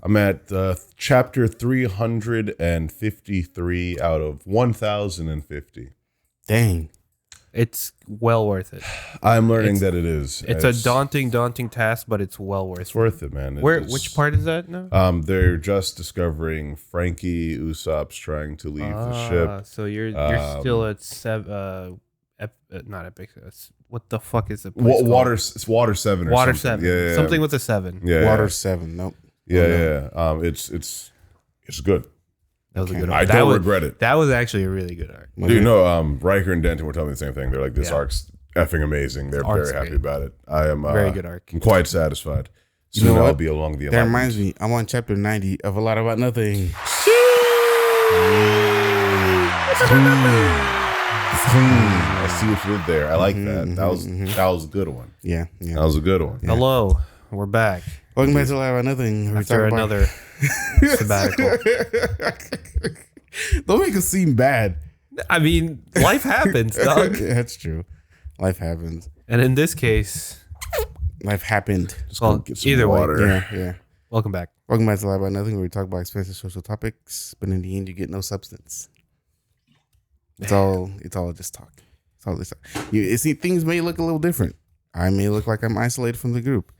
I'm at chapter 353 out of 1,050. Dang. It's well worth it. I'm learning that it is. It's a daunting task, but it's well worth it. It's worth it, man. Which part is that now? They're just discovering Frankie Usopp's trying to leave the ship. So you're still at not epic. What the fuck is it? It's Water 7 or Water something. 7. Yeah. Something with a 7. Yeah. Water 7. Nope. Yeah. It's good. That was a good arc. I don't regret it. That was actually a really good arc. Dude, no, Riker and Denton were telling me the same thing. They're like, this arc's effing amazing. They're very happy about it. I am very good arc. I'm quite satisfied. You know I'll what? be along the That reminds me, I'm on chapter 90 of A Lot About Nothing. I see what you did there. I like that. That was a good one. Yeah. That was a good one. Yeah. Hello, we're back. Welcome back to A Lot About Nothing. After another sabbatical. Don't make it seem bad. I mean, life happens, dog. That's true. Life happens. And in this case, life happened. Just go get some either water. Yeah, yeah. Welcome back. Welcome back to A Lot About Nothing, where we talk about expensive social topics, but in the end, you get no substance. It's all just talk. It's all this. You see, things may look a little different. I may look like I'm isolated from the group.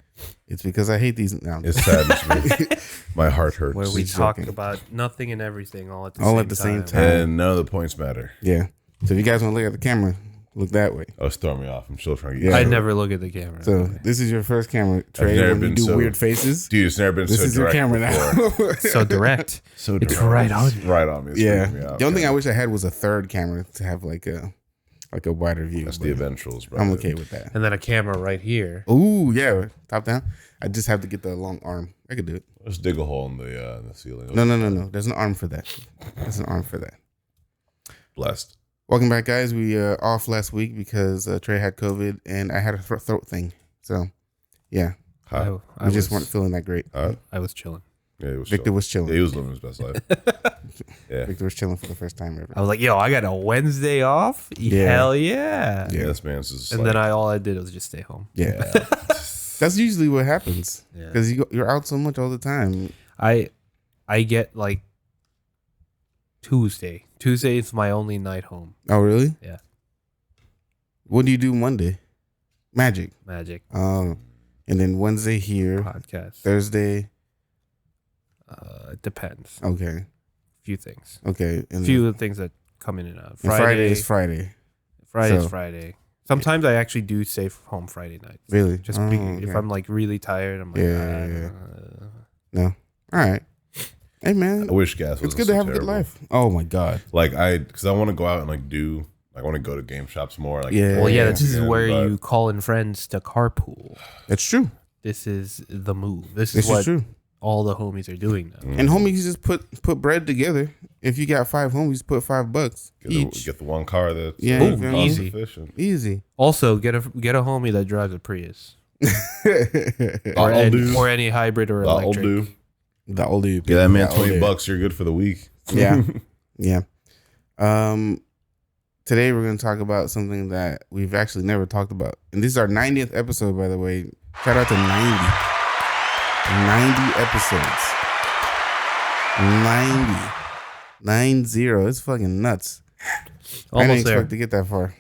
It's because I hate these. No, It saddens me. My heart hurts. Where we Just talk joking. about nothing and everything all at the same time. And none of the points matter. Yeah. So if you guys want to look at the camera, look that way. Oh, it's throwing me off. I'm still trying to get Yeah. I used to it. never look at the camera. So this is your first camera, Trey. never When you been do so- weird faces. Dude, it's never been This so is your direct camera before. now. So direct. So It's direct. right on you. Right on me. It's Yeah. freaking me out. The only thing I wish I had was a third camera to have like a wider view. That's but the eventuals, bro. I'm okay with that. And then a camera right here. Ooh, yeah, top down. I just have to get the long arm. I could do it. Let's dig a hole in the ceiling. No. There's an arm for that. There's an arm for that. Blessed. Welcome back, guys. We off last week because Trey had COVID and I had a throat thing. So, yeah, Hi. we just weren't feeling that great. I was chilling. Yeah, he was Victor chilling. was chilling. Yeah, he was living his best life. Yeah. Victor was chilling for the first time ever. I was like, yo, I got a Wednesday off? Yeah. Hell yeah. Yeah, this man's just And like, then all I did was just stay home. Yeah, that's usually what happens Yeah. because you're out so much all the time. I get like Tuesday. Tuesday is my only night home. Oh, really? Yeah. What do you do Monday? Magic. Magic And then Wednesday here. podcast. Thursday. It depends. Okay. Few things. Okay. And Few things that come in and out. and Friday is Friday. Friday's so- Friday. Sometimes I actually do stay home Friday night. Really? Just Oh, if okay. I'm like really tired, I'm like, Yeah. No. All right. Hey, man. I wish gas was It's good to have a good life. Oh, my God. Like, because I want to go out and I want to go to game shops more. Like, Yeah. Well, yeah, this is Yeah, where but- you call in friends to carpool. That's true. This is the move. This This is what is true. all the homies are doing now. And homies just put bread together. If you got 5 homies, put $5 each. Get the one car that's Yeah, Ooh, you feel cost me? easy. efficient. Easy. Also, get a homie that drives a Prius I'll any, do. or any hybrid or I'll electric. do. The older you Yeah, that man, the older. $20. You're good for the week. Yeah. Yeah. Today we're going to talk about something that we've actually never talked about. And this is our 90th episode, by the way. Shout out to 90. 90 episodes. 90. 90. It's fucking nuts. I didn't Almost there. expect to get that far.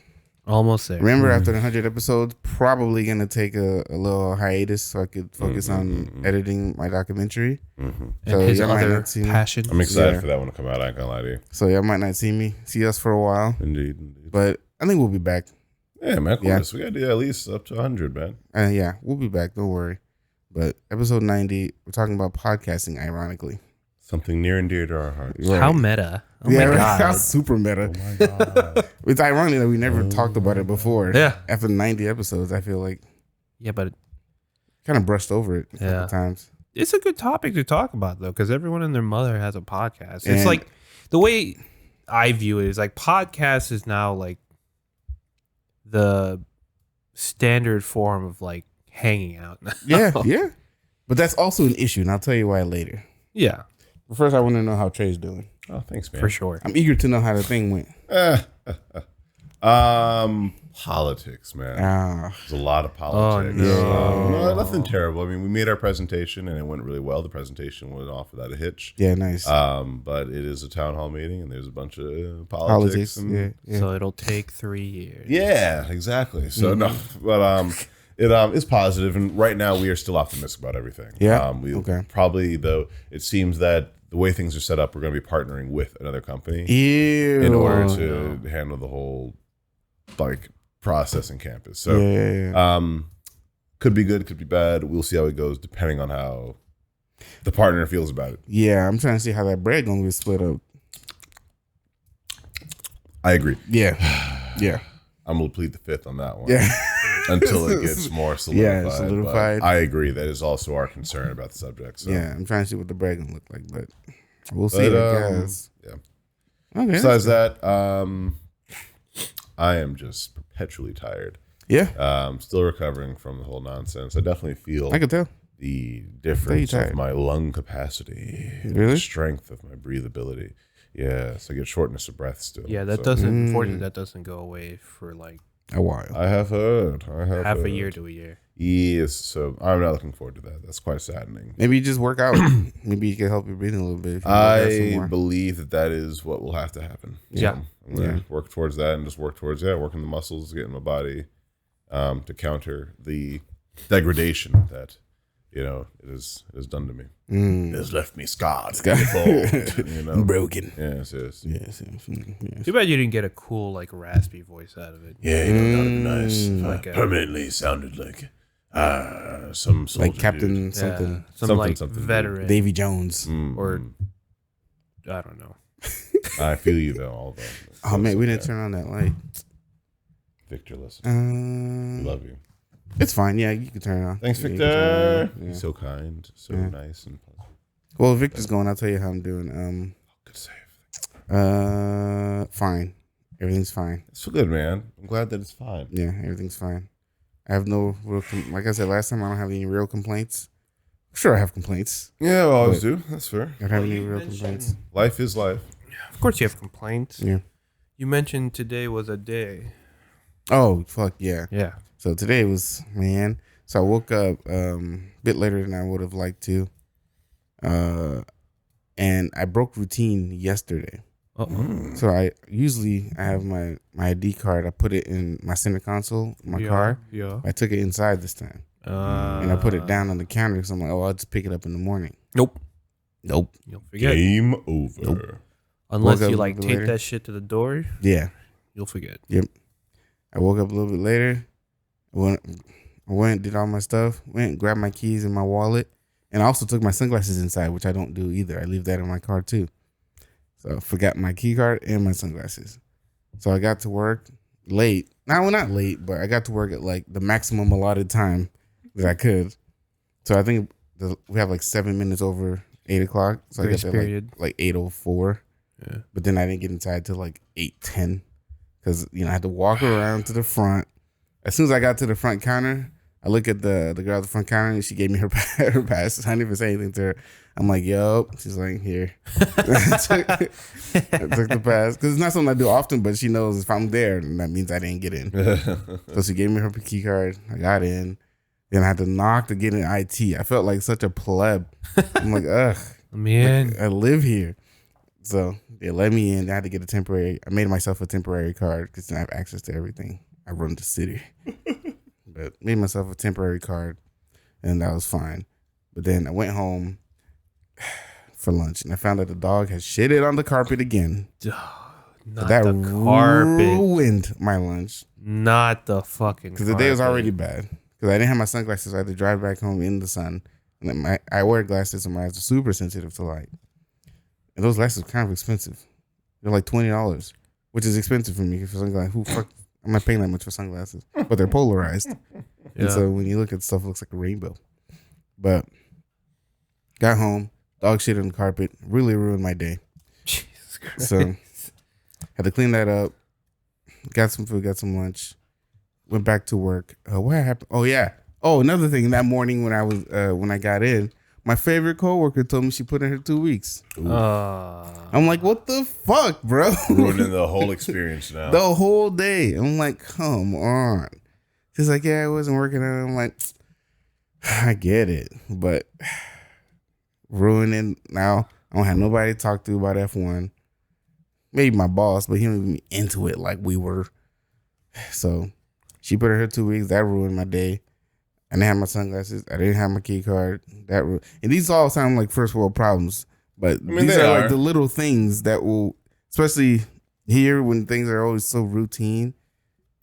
Almost there. Remember, after the 100 episodes, probably going to take a little hiatus so I could focus on editing my documentary. And So his y'all might other not see me. passion. I'm excited Yeah. for that one to come out. I ain't gonna lie to you. So y'all might not see us for a while. Indeed. But I think we'll be back. Yeah, man. Of Yeah. course. We gotta do at least up to 100, man. Yeah, we'll be back. Don't worry. But episode 90, we're talking about podcasting, ironically. Something near and dear to our hearts. Right. How meta. Oh Yeah, my right. God. How super meta. Oh my god. It's ironic that we never talked about it before. Yeah. After 90 episodes, I feel like Yeah, but kind of brushed over it a Yeah. couple times. it's a good topic to talk about, though, because everyone and their mother has a podcast. It's And- like the way I view it is like podcast is now like the standard form of like hanging out. now. Yeah, yeah. But that's also an issue, and I'll tell you why later. Yeah, But first, I want to know how Trey's doing. Oh, thanks, man. for sure. I'm eager to know how the thing went. Politics, man. There's a lot of politics. Oh, no. Nothing terrible. I mean, we made our presentation and it went really well. The presentation went off without a hitch. Yeah, nice. But it is a town hall meeting and there's a bunch of politics. Yeah. So it'll take 3 years. Yeah, exactly. So no, but it is positive, and right now we are still optimistic about everything. Yeah. Probably though it seems that the way things are set up, we're going to be partnering with another company Ew. in order to handle the whole like process in campus. So could be good, could be bad. We'll see how it goes depending on how the partner feels about it. Yeah, I'm trying to see how that bread gonna be split up. I agree. Yeah. I'm gonna plead the fifth on that one. Yeah. Until it gets more solidified. Yeah, solidified. I agree. That is also our concern about the subject. So. Yeah, I'm trying to see what the bread gonna look like, but we'll see. I guess. Yeah. Okay. Besides that, I am just perpetually tired. Yeah. Still recovering from the whole nonsense. I definitely feel I can tell the difference of my lung capacity, the strength of my breathability. Yeah, so I get shortness of breath still. Yeah, that doesn't. Unfortunately, that doesn't go away for like a while. I have heard. Half a year to a year. Yes, so I'm not looking forward to that. That's quite saddening. Maybe you just work out. Maybe you can help your breathing a little bit. I believe that is what will have to happen. Yeah. So I'm going to work towards that and just work towards working the muscles, getting my body to counter the degradation that, it has done to me. It has left me scarred. Broken. Yes. Too bad you didn't get a cool, like, raspy voice out of it. Yeah, that would be nice. Like permanently sounded like some soldier like Captain Yeah, something. something veteran. Davy Jones. Or, I don't know. I feel you, though. All that. Oh, man, we didn't turn on that light. Victor, listen. Love you. It's fine. Yeah, you can turn it on. Thanks, Victor. He's so kind, so nice and pleasant. Well, if Victor's going, I'll tell you how I'm doing. Good save. Fine. Everything's fine. It's so good, man. I'm glad that it's fine. Yeah, everything's fine. I have no real, like I said last time, I don't have any real complaints. Sure, I have complaints. Yeah, well, I always do. That's fair. I don't have any real complaints. Life is life. Of course you have complaints. Yeah. You mentioned today was a day. Oh, fuck yeah. Yeah. So today was, man. So I woke up a bit later than I would have liked to. And I broke routine yesterday. So I have my ID card. I put it in my center console, in my car. Yeah. I took it inside this time. And I put it down on the counter because I'm like, I'll just pick it up in the morning. Nope. You'll forget. Game over. Nope. Unless you like take that shit to the door. Yeah. You'll forget. Yep. I woke up a little bit later. I went, did all my stuff. Went, grabbed my keys and my wallet. And I also took my sunglasses inside, which I don't do either. I leave that in my car too. So I forgot my key card and my sunglasses. So I got to work late. Well, not late, but I got to work at like the maximum allotted time that I could. So I think we have like 7 minutes over 8 o'clock. So I got there like 8:04. Yeah. But then I didn't get inside till like 8:10 because I had to walk around to the front. As soon as I got to the front counter, I look at the girl at the front counter and she gave me her pass. I didn't even say anything to her. I'm like, yo. She's like, here. I took the pass because it's not something I do often, but she knows if I'm there, then that means I didn't get in. So she gave me her key card. I got in. Then I had to knock to get in IT. I felt like such a pleb. I'm like, ugh. Man. Like, I live here. So they let me in. I had to get I made myself a temporary card because then I have access to everything. I run the city. But made myself a temporary card and that was fine. But then I went home for lunch and I found that the dog had shitted on the carpet again. Not that the carpet. Ruined my lunch. Not the fucking because the day was already bad. Because I didn't have my sunglasses. I had to drive back home in the sun. And then I wear glasses and my eyes are super sensitive to light. And those glasses are kind of expensive. They're like $20, which is expensive for me. For sunglasses, who fuck? I'm not paying that much for sunglasses, but they're polarized. And so when you look at stuff, it looks like a rainbow. But got home, dog shit on the carpet, really ruined my day. Jesus Christ. So had to clean that up. Got some food, got some lunch. Went back to work. What happened? Oh yeah. Oh, another thing. That morning when I got in, my favorite coworker told me she put in her 2 weeks. I'm like, what the fuck, bro? Ruining the whole experience now. The whole day. I'm like, come on. She's like, yeah, it wasn't working out. I'm like, I get it, but ruining now. I don't have nobody to talk to about F1. Maybe my boss, but he don't even into it like we were. So she put in her 2 weeks. That ruined my day. I didn't have my sunglasses. I didn't have my key card. And these all sound like first world problems, but these are like the little things that will, especially here when things are always so routine,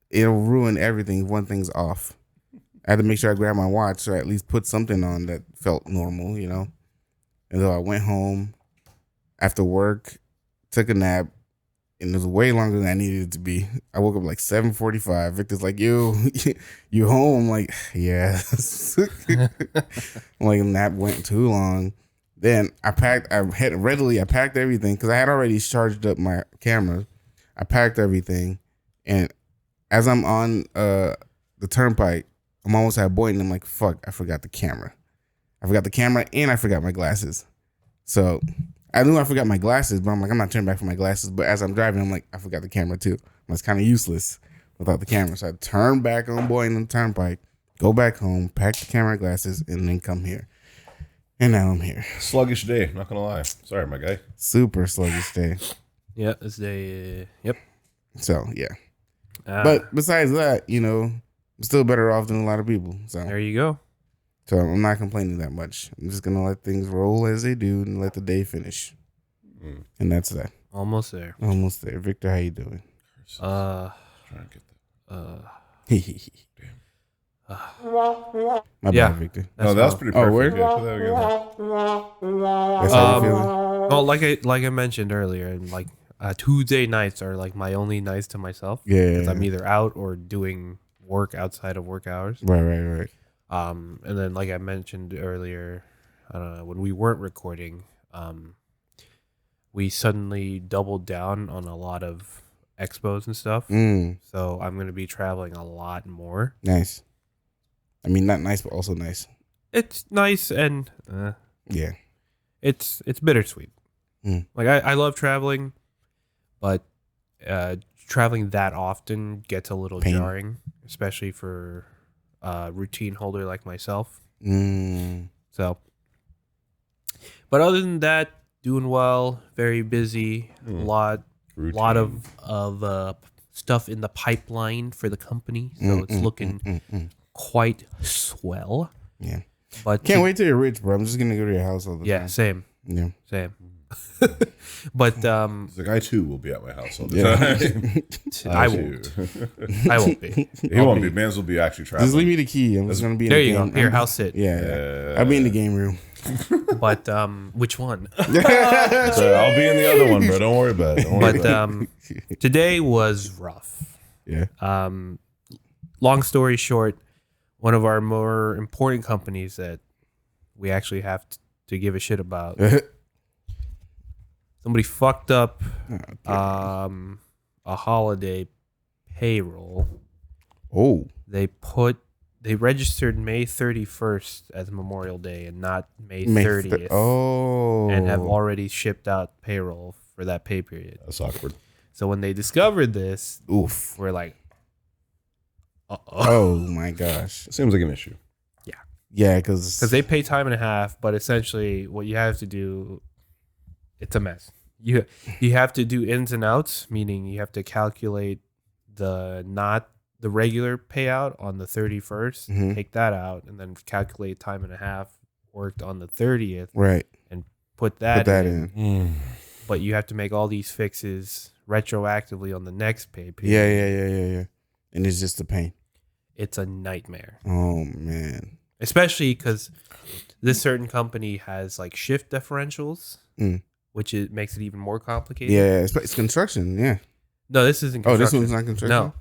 it'll ruin everything if one thing's off. I had to make sure I grabbed my watch or at least put something on that felt normal, you know. And so I went home after work, took a nap, and it was way longer than I needed it to be. I woke up like 7:45. Victor's like, "Yo, you home?" I'm like, yes. I'm like, nap went too long. Then I packed everything because I had already charged up my camera. I packed everything, and as I'm on the turnpike, I'm almost at Boynton. I'm like, fuck, I forgot the camera. I forgot the camera and I forgot my glasses. So I knew I forgot my glasses, but I'm like, I'm not turning back for my glasses. But as I'm driving, I'm like, I forgot the camera too. It's kind of useless without the camera. So I turn back on Boynton Turnpike, go back home, pack the camera, glasses, and then come here. And now I'm here. Sluggish day, not gonna lie. Sorry, my guy. Super sluggish day. Yeah, this day. Yep. So yeah. But besides that, you know, I'm still better off than a lot of people. So there you go. So I'm not complaining that much. I'm just gonna let things roll as they do and let the day finish. And that's that. Almost there. Almost there. Victor, how you doing? Trying to get that. My bad, Victor. No, that was pretty perfect. Word? Yeah, say that again. That's how you feeling? Well, like I mentioned earlier, and like Tuesday nights are like my only nights to myself. Yeah. 'Cause I'm either out or doing work outside of work hours. Right. And then like I mentioned earlier, I don't know, when we weren't recording, we suddenly doubled down on a lot of expos and stuff. So I'm going to be traveling a lot more. Nice. I mean, not nice, but also nice. It's nice and yeah, it's bittersweet. Like I love traveling, but traveling that often gets a little jarring, especially for a routine holder like myself. So, but other than that, doing well, very busy, a lot of stuff in the pipeline for the company. So it's looking quite swell. Yeah. But can't wait till you're rich, bro. I'm just gonna go to your house all the time. Same. Yeah. Same. But the guy too will be at my house all the time. I won't. I won't be. He won't be. Mans will be actually traveling. Just leave me the key. I'm just gonna be in there. the You game. go. Here, house sit. Yeah. I'll be in the game room. But which one? So I'll be in the other one, bro. Don't worry about it. But today was rough. Yeah. Long story short, one of our more important companies that we actually have to give a shit about. Somebody fucked up a holiday payroll. Oh. They registered May 31st as Memorial Day and not May 30th. And have already shipped out payroll for that pay period. That's awkward. So when they discovered this, we're like, oh my gosh. It seems like an issue. Yeah, because they pay time and a half, but essentially what you have to do, it's a mess. You have to do ins and outs, meaning you have to calculate not the regular payout on the 31st, take that out, and then calculate time and a half worked on the 30th, right, and put that in. But you have to make all these fixes retroactively on the next pay period. Yeah. And it's just a pain. It's a nightmare. Oh man. Especially because this certain company has like shift differentials, which makes it even more complicated. Yeah, it's construction. Yeah. No, this isn't construction. Oh, this one's not construction? No.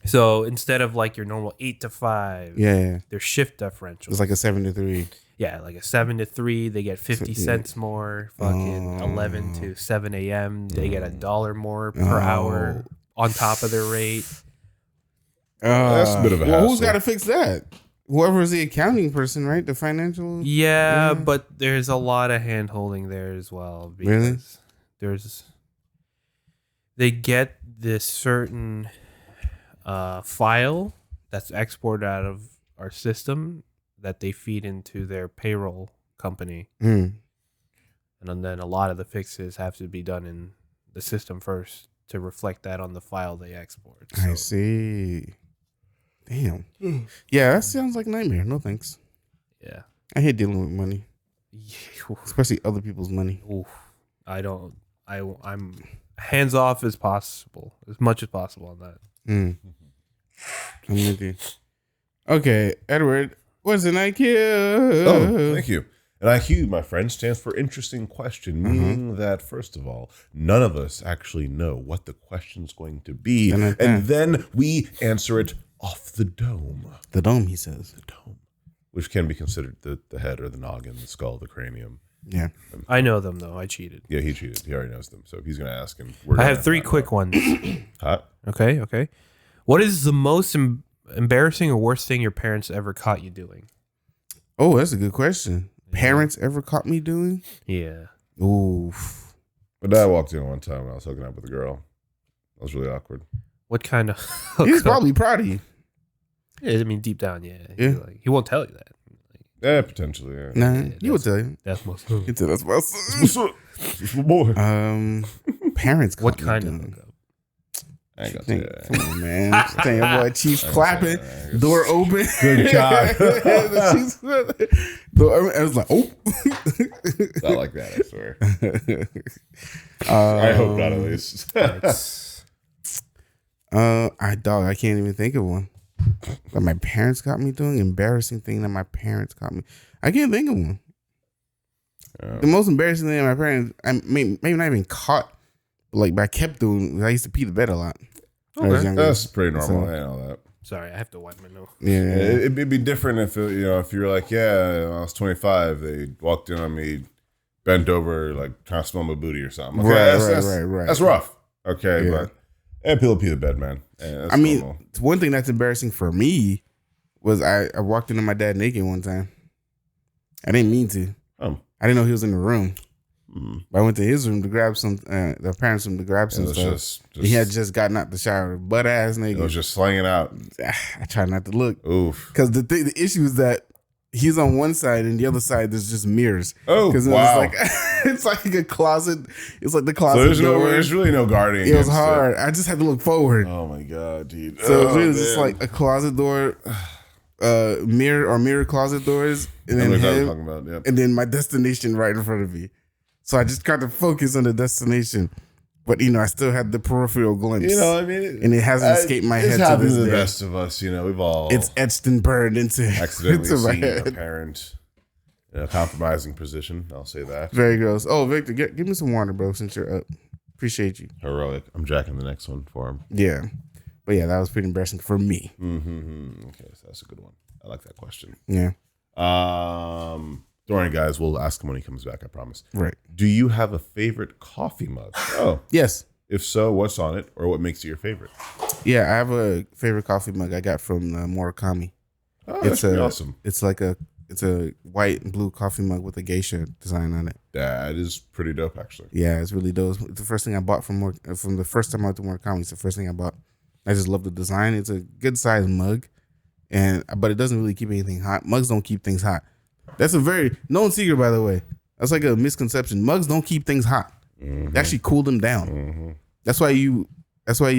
So instead of like your normal 8 to 5, there's shift differentials. It's like a 7 to 3. Yeah, like a 7 to 3, they get 50 cents more. Fucking 11 to 7 a.m., they get $1 more per hour on top of their rate. That's a bit of a hassle. Who's got to fix that? whoever's the accounting person, right? The financial. Yeah, but there's a lot of hand holding there as well. Because they get this certain file that's exported out of our system that they feed into their payroll company. And then a lot of the fixes have to be done in the system first to reflect that on the file they export. I see. Damn. Yeah, that sounds like a nightmare. No thanks. Yeah. I hate dealing with money, especially other people's money. Oof. I'm hands off as possible, as much as possible on that. I'm with you. Okay, Edward, what's an IQ? Oh, thank you. And IQ, my friend, stands for interesting question, meaning that, first of all, none of us actually know what the question's going to be. And then we answer it off the dome. The dome, he says. The dome. Which can be considered the head or the noggin, the skull, the cranium. Yeah. I know them, though. I cheated. Yeah, he cheated. He already knows them. So he's going to ask him. I have 3 quick ones. Hot? Okay. What is the most embarrassing or worst thing your parents ever caught you doing? Oh, that's a good question. Parents ever caught me doing? Yeah. Oof. My dad walked in one time when I was hooking up with a girl. That was really awkward. What kind of... He's probably proud of you. Yeah, I mean, deep down, yeah. Yeah. He won't tell you that. Yeah, potentially, yeah. Nah, he would tell you. That's most... He'd tell that's my son. What's up? It's my boy. Parents caught What me kind doing. of hookup? I ain't got Think, to come on, man. Damn, boy, Chief's clapping, door open. Good God. The Chiefs, door, I was like, oh. Not like that, I swear. I hope not, at least. I can't even think of one that my parents got me doing. Embarrassing thing that my parents got me. I can't think of one. The most embarrassing thing that my parents, maybe not even caught, but I kept doing. I used to pee the bed a lot. when I was younger. That's pretty normal. I know that. Sorry, I have to wipe my nose. Yeah, It'd be different if if you're like, yeah, when I was 25, they walked in on me, bent over, like trying to smell my booty or something. Okay, right. That's rough. Okay, Yeah. but people pee the bed, man. That's I mean, normal. one thing that's embarrassing for me was I walked into my dad naked one time. I didn't mean to. I didn't know he was in the room. But I went to his room to grab some, the parents' room to grab some stuff. He had just gotten out the shower, butt ass naked. It was just slanging out. I tried not to look. Oof. Because the issue is that he's on one side and the other side there's just mirrors. Oh, wow. It's like a closet. It's like the closet. So there's really no guarding. It was hard. I just had to look forward. Oh my God, dude. So it was really just like a closet door, mirror closet doors, and then him, and then my destination right in front of me. So I just got to focus on the destination, but I still had the peripheral glimpse. I mean, and it hasn't escaped my head. It's happened to the best of us. We've all etched and burned into accidentally seen head. a parent in a compromising position. I'll say that. Very gross. Oh, Victor, give me some water, bro, since you're up. Appreciate you. Heroic. I'm jacking the next one for him. Yeah, but yeah, that was pretty embarrassing for me. Okay, so that's a good one. I like that question. Yeah. Don't worry, guys. We'll ask him when he comes back. I promise. Right. Do you have a favorite coffee mug? Oh, yes. If so, what's on it, or what makes it your favorite? Yeah, I have a favorite coffee mug I got from Murakami. Oh, that's pretty awesome. It's a white and blue coffee mug with a geisha design on it. That is pretty dope, actually. Yeah, it's really dope. It's the first thing I bought from the first time I went to Murakami. It's the first thing I bought. I just love the design. It's a good sized mug, but it doesn't really keep anything hot. Mugs don't keep things hot. That's a very known secret, by the way. That's like a misconception. Mugs don't keep things hot. They actually cool them down. That's why you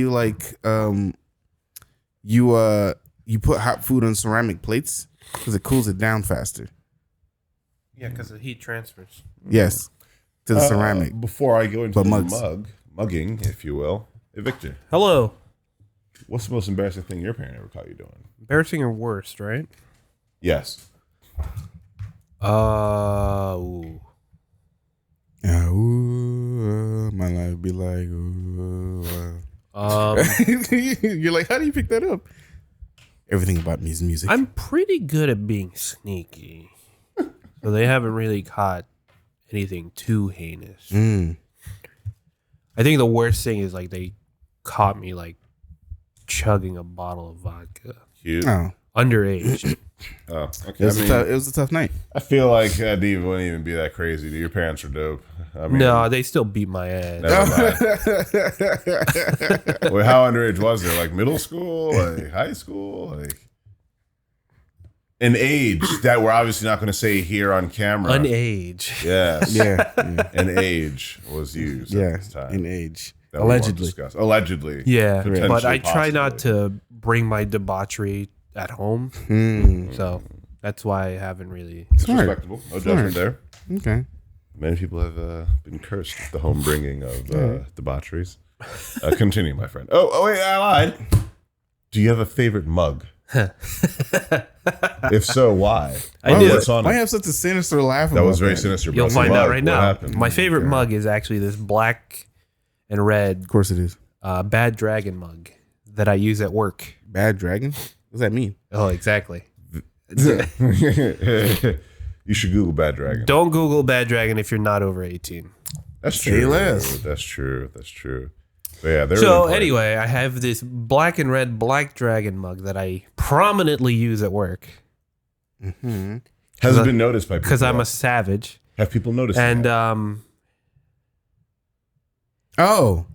like you put hot food on ceramic plates because it cools it down faster. Yeah, because the heat transfers. Yes, to the ceramic. Before I go into the mugging, if you will. Hey, Victor. Hello. What's the most embarrassing thing your parent ever caught you doing? Embarrassing or worst, right? Yes. Ooh. Yeah, my life be like, ooh. You're like, how do you pick that up? Everything about me is music. I'm pretty good at being sneaky. So they haven't really caught anything too heinous. I think the worst thing is they caught me chugging a bottle of vodka. Cute. Oh. Underage. Oh, okay. It was a tough night. I feel like that wouldn't even be that crazy. Your parents are dope. I mean, No, they still beat my ass. never mind. Wait, how underage was it? Like middle school, like high school, like an age that we're obviously not going to say here on camera. An age. Yes. Yeah. An age was used. At this time. An age. That we won't discuss. Allegedly. Yeah, Potentially, but I try not possibly. to bring my debauchery at home. Hmm. So that's why I haven't really. It's Smart. respectable. No judgment there. Okay. Many people have been cursed with the home bringing of debaucheries. Continue, my friend. Oh, wait, I lied. Do you have a favorite mug? If so, why? I do. What's on Why it? have such a sinister laugh? That about was very sinister. You'll bro. find Mug, out right what now. happened? My favorite mug is actually this black and red Of course it is. Bad Dragon mug that I use at work. Bad dragon. What does that mean? Oh, exactly. You should Google Bad Dragon. Don't Google Bad Dragon if you're not over 18. That's Say true. less. That's true. That's true. But yeah, they're So really anyway, I have this black and red Black Dragon mug that I prominently use at work Mm-hmm. has it been noticed by people? because I'm a savage. Have people noticed? And that? Oh,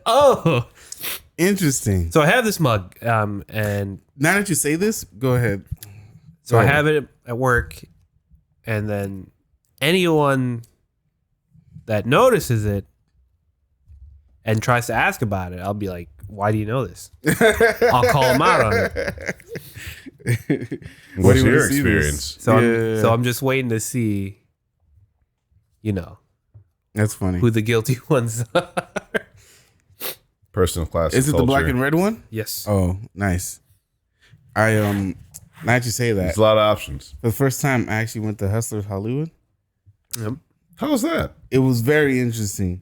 Oh, interesting. so I have this mug, and Now that you say this, go ahead. so I have it at work, and then anyone that notices it and tries to ask about it, I'll be like, "Why do you know this?" I'll call them out on it. What's do you your wanna see this? experience? So Yeah. I'm just waiting to see, That's funny. who the guilty ones are. Personal class. Is it the black and red one? Yes. Oh, nice. I now that you say that, There's a lot of options. the first time I actually went to Hustlers Hollywood, Yep. How was that? it was very interesting.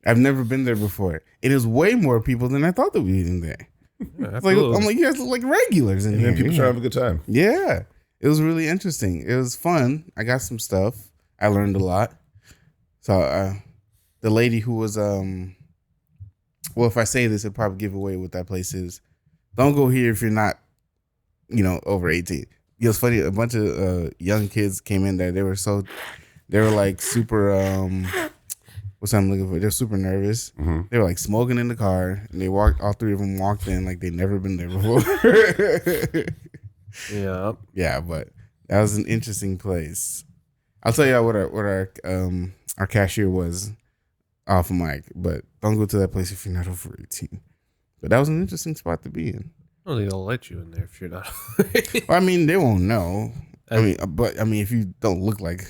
I've never been there before. It is way more people than I thought there would be in there. It's like, I'm like, you guys look like regulars in And here. then people try to have a good time. Yeah, it was really interesting. It was fun. I got some stuff. I learned a lot. So the lady who was well, if I say this, it'll probably give away what that place is. Don't go here if you're not, over 18. It was funny. A bunch of young kids came in there. They were like super. What's I'm looking for? They're super nervous. Mm-hmm. They were like smoking in the car, and all three of them walked in like they'd never been there before. Yeah. Yeah, but that was an interesting place. I'll tell you what our cashier was off mic, but don't go to that place if you're not over 18. But that was an interesting spot to be in. I don't think they'll let you in there if you're not. Well, I mean, they won't know. If you don't look like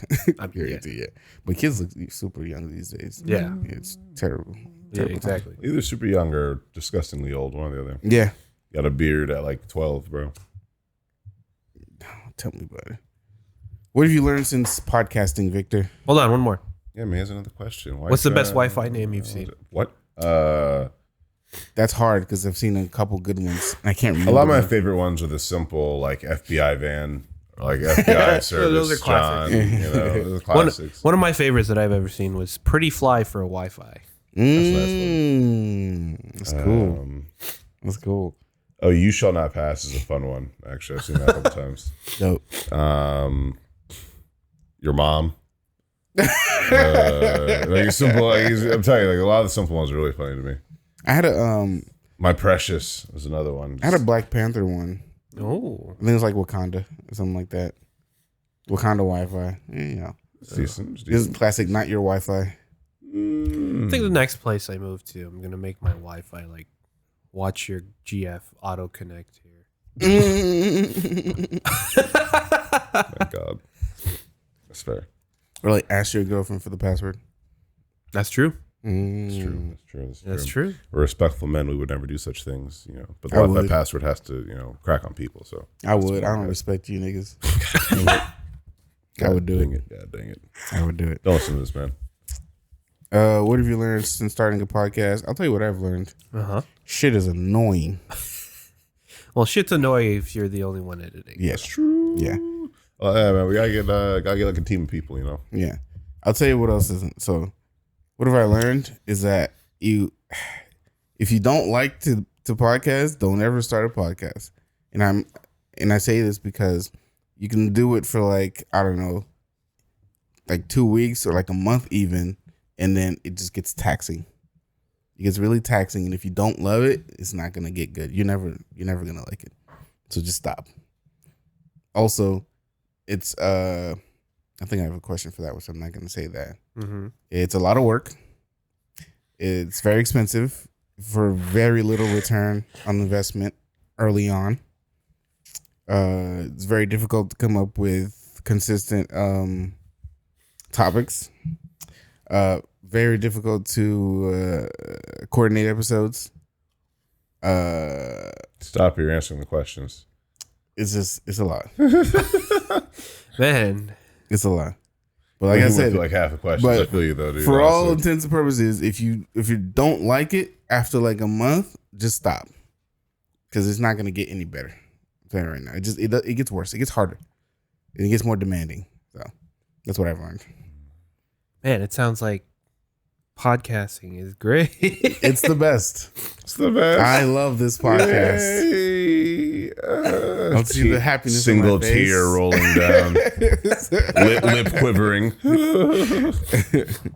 you're 18 yet. But kids look super young these days. Yeah. It's terrible. Yeah, exactly. Either super young or disgustingly old. One or the other. Yeah. Got a beard at like 12, bro. Tell me about it. What have you learned since podcasting, Victor? Hold on, one more. Yeah, man. Here's another question. What's the best Wi-Fi name you've seen? What? That's hard because I've seen a couple good ones. I can't remember. A lot of my them. favorite ones are the simple, like FBI van, or like FBI service. Those are classics. John, those are classics. One of my favorites that I've ever seen was Pretty Fly for a Wi-Fi. That's cool. That's cool. Oh, You Shall Not Pass is a fun one. Actually, I've seen that a couple times. Dope. Your Mom. Like simple. I'm telling you, like a lot of the simple ones are really funny to me. I had a My Precious is another one. I had a Black Panther one. Oh. I think it was like Wakanda or something like that. Wakanda Wi-Fi. It's decent. It's This is decent. classic, not your Wi-Fi. I think the next place I move to, I'm gonna make my Wi-Fi like watch your GF auto connect here. Thank God. That's fair. Or like ask your girlfriend for the password. That's true. That's true. That's true. That's true. We're respectful men. We would never do such things, But I the Wi-Fi would. password has to, crack on people. So I would. I don't respect you niggas. I would do dang it. Yeah, dang it. I would do it. Don't listen to this, man. What have you learned since starting a podcast? I'll tell you what I've learned. Shit is annoying. Well, shit's annoying if you're the only one editing. Yes. True. Yeah. Yeah, man. We gotta get like a team of people, Yeah. I'll tell you what else isn't. So what have I learned is that if you don't like to podcast, don't ever start a podcast. And And I say this because you can do it for like, I don't know, like 2 weeks or like a month even, and then it just gets taxing. It gets really taxing, and if you don't love it, it's not gonna get good. You're never gonna like it. So just stop. Also, it's I think I have a question for that, which I'm not gonna say that. Mm-hmm. It's a lot of work. It's very expensive for very little return on investment early on. It's very difficult to come up with consistent topics. Very difficult to coordinate episodes. Stop, you're answering the questions. It's a lot. Man, It's a lot. But like I said, like half the questions. but I feel you though, dude. for all honestly. intents and purposes, if you don't like it after like a month, just stop, because it's not gonna get any better. I'm telling you right now, it gets worse. It gets harder. And it gets more demanding. So that's what I've learned. man, it sounds like podcasting is great. It's the best. It's the best. I love this podcast. Yay. I'll see the happiness. Single in my face. tear rolling down, lip quivering.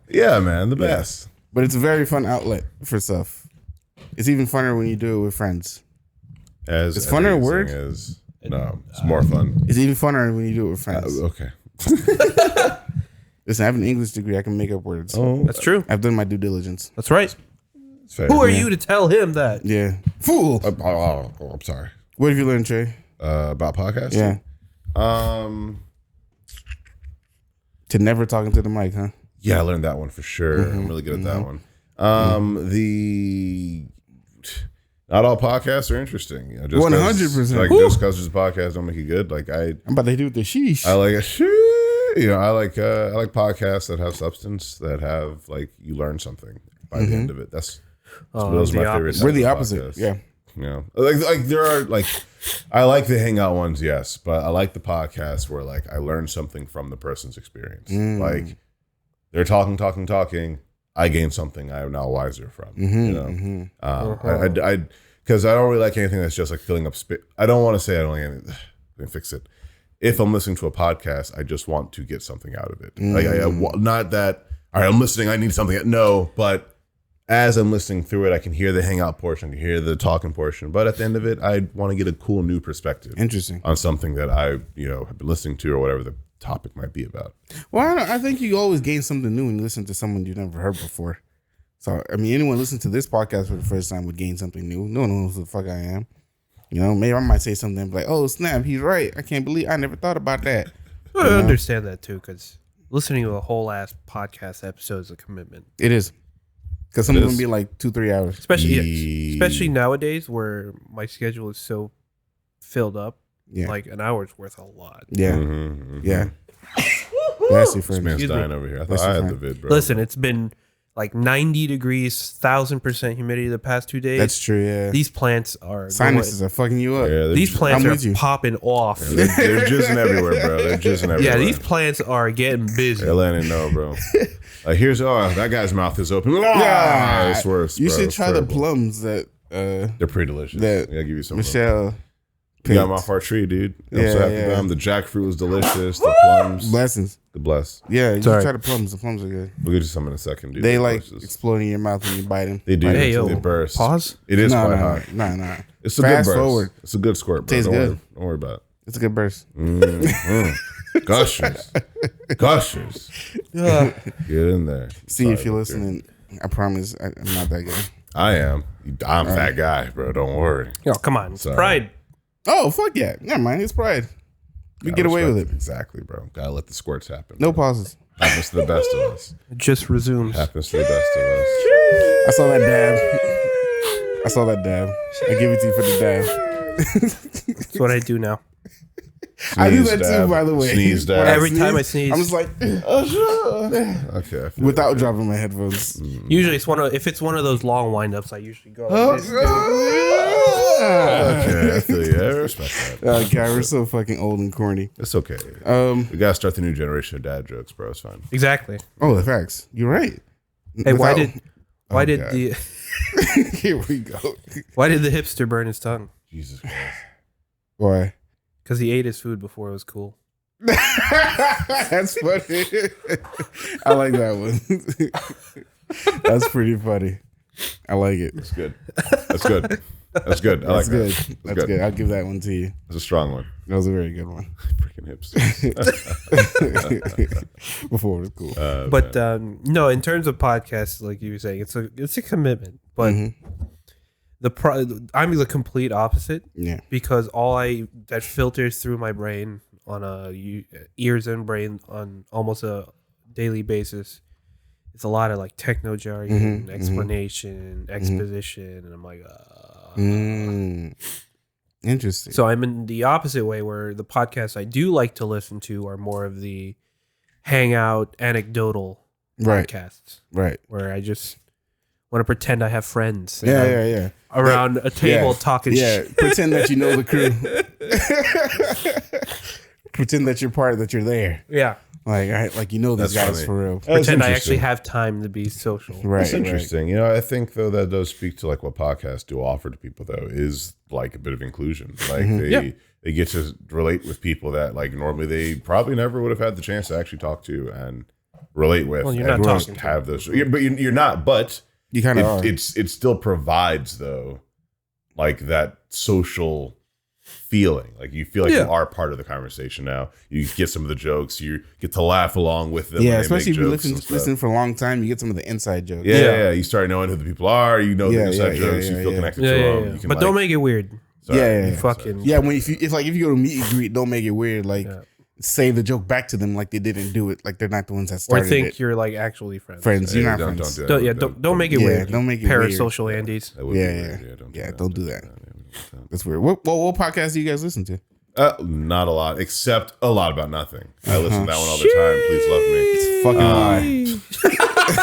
Yeah, man, the best. But it's a very fun outlet for stuff. It's even funner when you do it with friends. As It's funner at work? No, it's more fun. It's even funner when you do it with friends. Okay. Listen, I have an English degree. I can make up words. Oh, That's true. I've done my due diligence. That's right. it's fair. Who are you to tell him that? Yeah. Fool. I'm sorry. What have you learned, Trey? About podcasting? Yeah. To never talking to the mic, huh? Yeah, I learned that one for sure. I'm really good at that one. Not all podcasts are interesting. You know, just 100%. Like just because there's a podcast don't make it good. Like I'm about to do with the sheesh. I like I like podcasts that have substance, that have like you learn something by the end of it. That's those are my favorite. We're the types of opposite. podcasts. Yeah. You know, like there are like I like the hangout ones, yes, but I like the podcasts where like I learn something from the person's experience. Like they're talking. I gain something I am now wiser from. You know, I because I don't really like anything that's just like filling up space. I don't want to say I don't like anything. Let me fix it. If I'm listening to a podcast, I just want to get something out of it. Like not that. All right, I'm listening. I need something. No, but as I'm listening through it, I can hear the hangout portion, I can hear the talking portion. But at the end of it, I want to get a cool new perspective. Interesting. On something that I have been listening to or whatever the topic might be about. Well, I think you always gain something new when you listen to someone you've never heard before. So, I mean, anyone listening to this podcast for the first time would gain something new. No one knows who the fuck I am. You know, maybe I might say something like, oh, snap, he's right. I can't believe I never thought about that. I understand that too, because listening to a whole ass podcast episode is a commitment. It is. Because some of them be like 2-3 hours. Especially nowadays where my schedule is so filled up. Yeah. Like an hour's worth a lot. Yeah. Yeah. That's your This friend. man's Excuse dying me. over here. I That's thought I your had the friend. vid, bro. Listen, it's been like 90 degrees, 1,000% humidity the past 2 days. That's true, yeah. These plants are Sinuses are fucking you up. Yeah, these plants I'm with you. are popping off. they're jizzing everywhere, bro. They're jizzing everywhere. Yeah, these plants are getting busy. They're letting it know, bro. Like here's that guy's mouth is open. Yeah. It's worse. You bro. should It's try the terrible. plums that They're pretty delicious. that I gotta give you some. of them. Michelle You got them picked. off our tree, dude. I'm Yeah, so happy yeah. with them. The jackfruit was delicious. The plums, Blessings. the bless. Yeah, you Sorry. should try the plums. The plums are good. We'll get you some in a second, dude. They They're like delicious. explode in your mouth when you bite them. They do. Hey, yo, They burst. pause. It is No, quite no, hot. no. It's a Fast good burst. forward. It's a good squirt, bro. Tastes Don't good. worry. Don't worry about it. It's a good burst. Gushers. Gushers. Get in there. See, Sorry, if you're Booker. listening, I promise I'm not that good. I am. I'm that guy, bro. Don't worry. Yo, come on. It's Sorry. pride. Oh, fuck yeah. Never mind. It's pride. We Gotta get away with respect it. Exactly, bro. Gotta let the squirts happen. No bro. pauses. Happens to the best of us. It just resumes. Happens to the best of us. I saw that dab. I give it to you for the dab. That's what I do now. I do Sneeze, that dab. too, by the way. Sneeze, dab. When Every time I sneeze. I'm just like, Okay. I feel without it. dropping my headphones. Usually it's if it's one of those long windups, I usually go like this. Okay, I feel you. I respect that. God, we're so fucking old and corny. It's okay. We gotta start the new generation of dad jokes, bro. It's fine. Exactly. Oh, the facts. You're right. Hey, why Oh, did God. the Here we go. why did the hipster burn his tongue? Jesus Christ. Why? Because he ate his food before it was cool. That's funny. I like that one. That's pretty funny. I like it. That's good. That's good. That's good. I like good. that. That's good. I'll give that one to you. That's a strong one. That was a very good one. Freaking hips. Before it was cool. But no, in terms of podcasts, like you were saying, it's a commitment. But I'm the complete opposite. Yeah. Because that filters through my brain on ears and brain on almost a daily basis. It's a lot of like techno jargon, explanation, exposition, and I'm like, Interesting. So I'm in the opposite way, where the podcasts I do like to listen to are more of the hangout, anecdotal podcasts, right? Where I just want to pretend I have friends. Yeah. Around a table talking shit. Yeah, pretend that you know the crew. Pretend that you're there. Yeah. Like you know these That's guys funny. for real. Pretend I actually have time to be social. Right. That's interesting. You know, I think though that does speak to like what podcasts do offer to people though is like a bit of inclusion. Like they get to relate with people that like normally they probably never would have had the chance to actually talk to and relate with. Well, you're and not just talking have those. But you're not. But you kind of are. It still provides though like that social feeling. Like you feel like you are part of the conversation now. You get some of the jokes. You get to laugh along with them. Yeah, especially if you listen for a long time, you get some of the inside jokes. Yeah. You start knowing who the people are. You know the inside jokes. You feel connected to them. You can, but don't make it weird. Fucking if you go to meet and greet, don't make it weird. Like say the joke back to them like they didn't do it. Like they're not the ones that started it. Or think you're like actually friends. You're not friends. Don't make it weird. Don't make it parasocial weird. Andes. Don't do that. That's weird. What podcast do you guys listen to? Not a lot, except a lot about nothing. I listen to that one all the time. Please love me. It's fucking lie.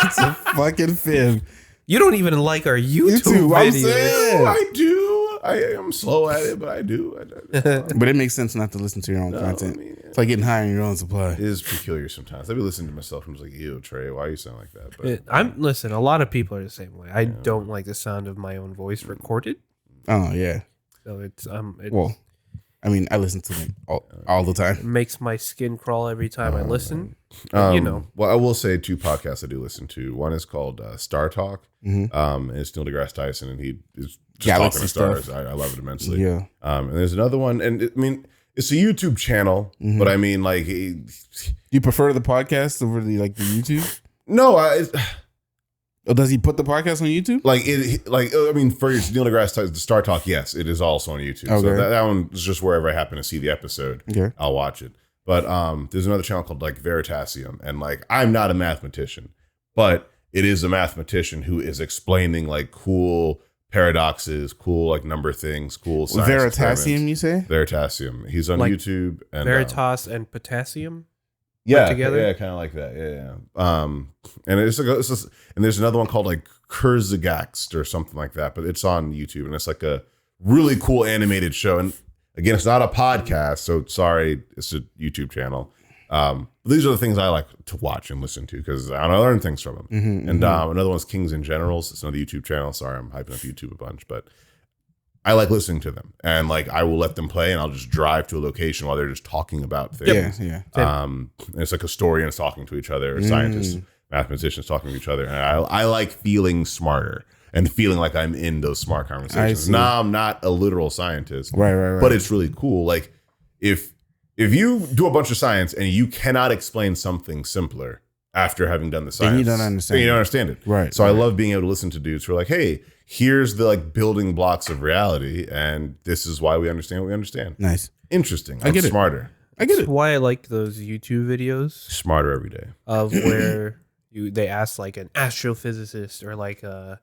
It's a fucking fib. You don't even like our YouTube videos. I do. I am slow at it, but I do. But it makes sense not to listen to your own content. It's like getting high on your own supply. It is peculiar sometimes. I've been listening to myself and I'm just like, ew, Trey, why you sound like that? But listen, a lot of people are the same way. I don't like the sound of my own voice recorded. Oh yeah. So it's well, I mean, I listen to them all the time. It makes my skin crawl every time I listen. Well, I will say 2 podcasts I do listen to. One is called Star Talk. And it's Neil deGrasse Tyson, and he is just Galaxy talking to stars. stuff. I love it immensely. Yeah. And there's another one, and it's a YouTube channel, but I mean, like, do you prefer the podcast over the YouTube? No, does he put the podcast on YouTube? For Neil deGrasse Tyson, the Star Talk, yes, it is also on YouTube. Okay. So that one is just wherever I happen to see the episode, I'll watch it. But there's another channel called like Veritasium, and like I'm not a mathematician, but it is a mathematician who is explaining like cool paradoxes, cool like number things, cool science Veritasium, you say? Veritasium. He's on Like YouTube and Veritas and potassium. together, kind of like that, and and there's another one called like Kurzgesagt or something like that, but it's on YouTube, and it's like a really cool animated show. And again, it's not a podcast, so sorry, it's a YouTube channel. These are the things I like to watch and listen to because I learn things from them. Another one's Kings and Generals. It's another YouTube channel. Sorry, I'm hyping up YouTube a bunch, but I like listening to them, and like I will let them play, and I'll just drive to a location while they're just talking about things. And it's like a story, and it's talking to each other. Scientists, mathematicians talking to each other, and I like feeling smarter and feeling like I'm in those smart conversations. Now I'm not a literal scientist, right. But it's really cool. Like if you do a bunch of science and you cannot explain something simpler after having done the science, then you don't understand it. Right. So I love being able to listen to dudes who are like, hey, here's the like building blocks of reality, and this is why we understand what we understand. Nice. Interesting. I get it. Smarter. I get it. That's why I like those YouTube videos Smarter every day. of where they ask like an astrophysicist or like a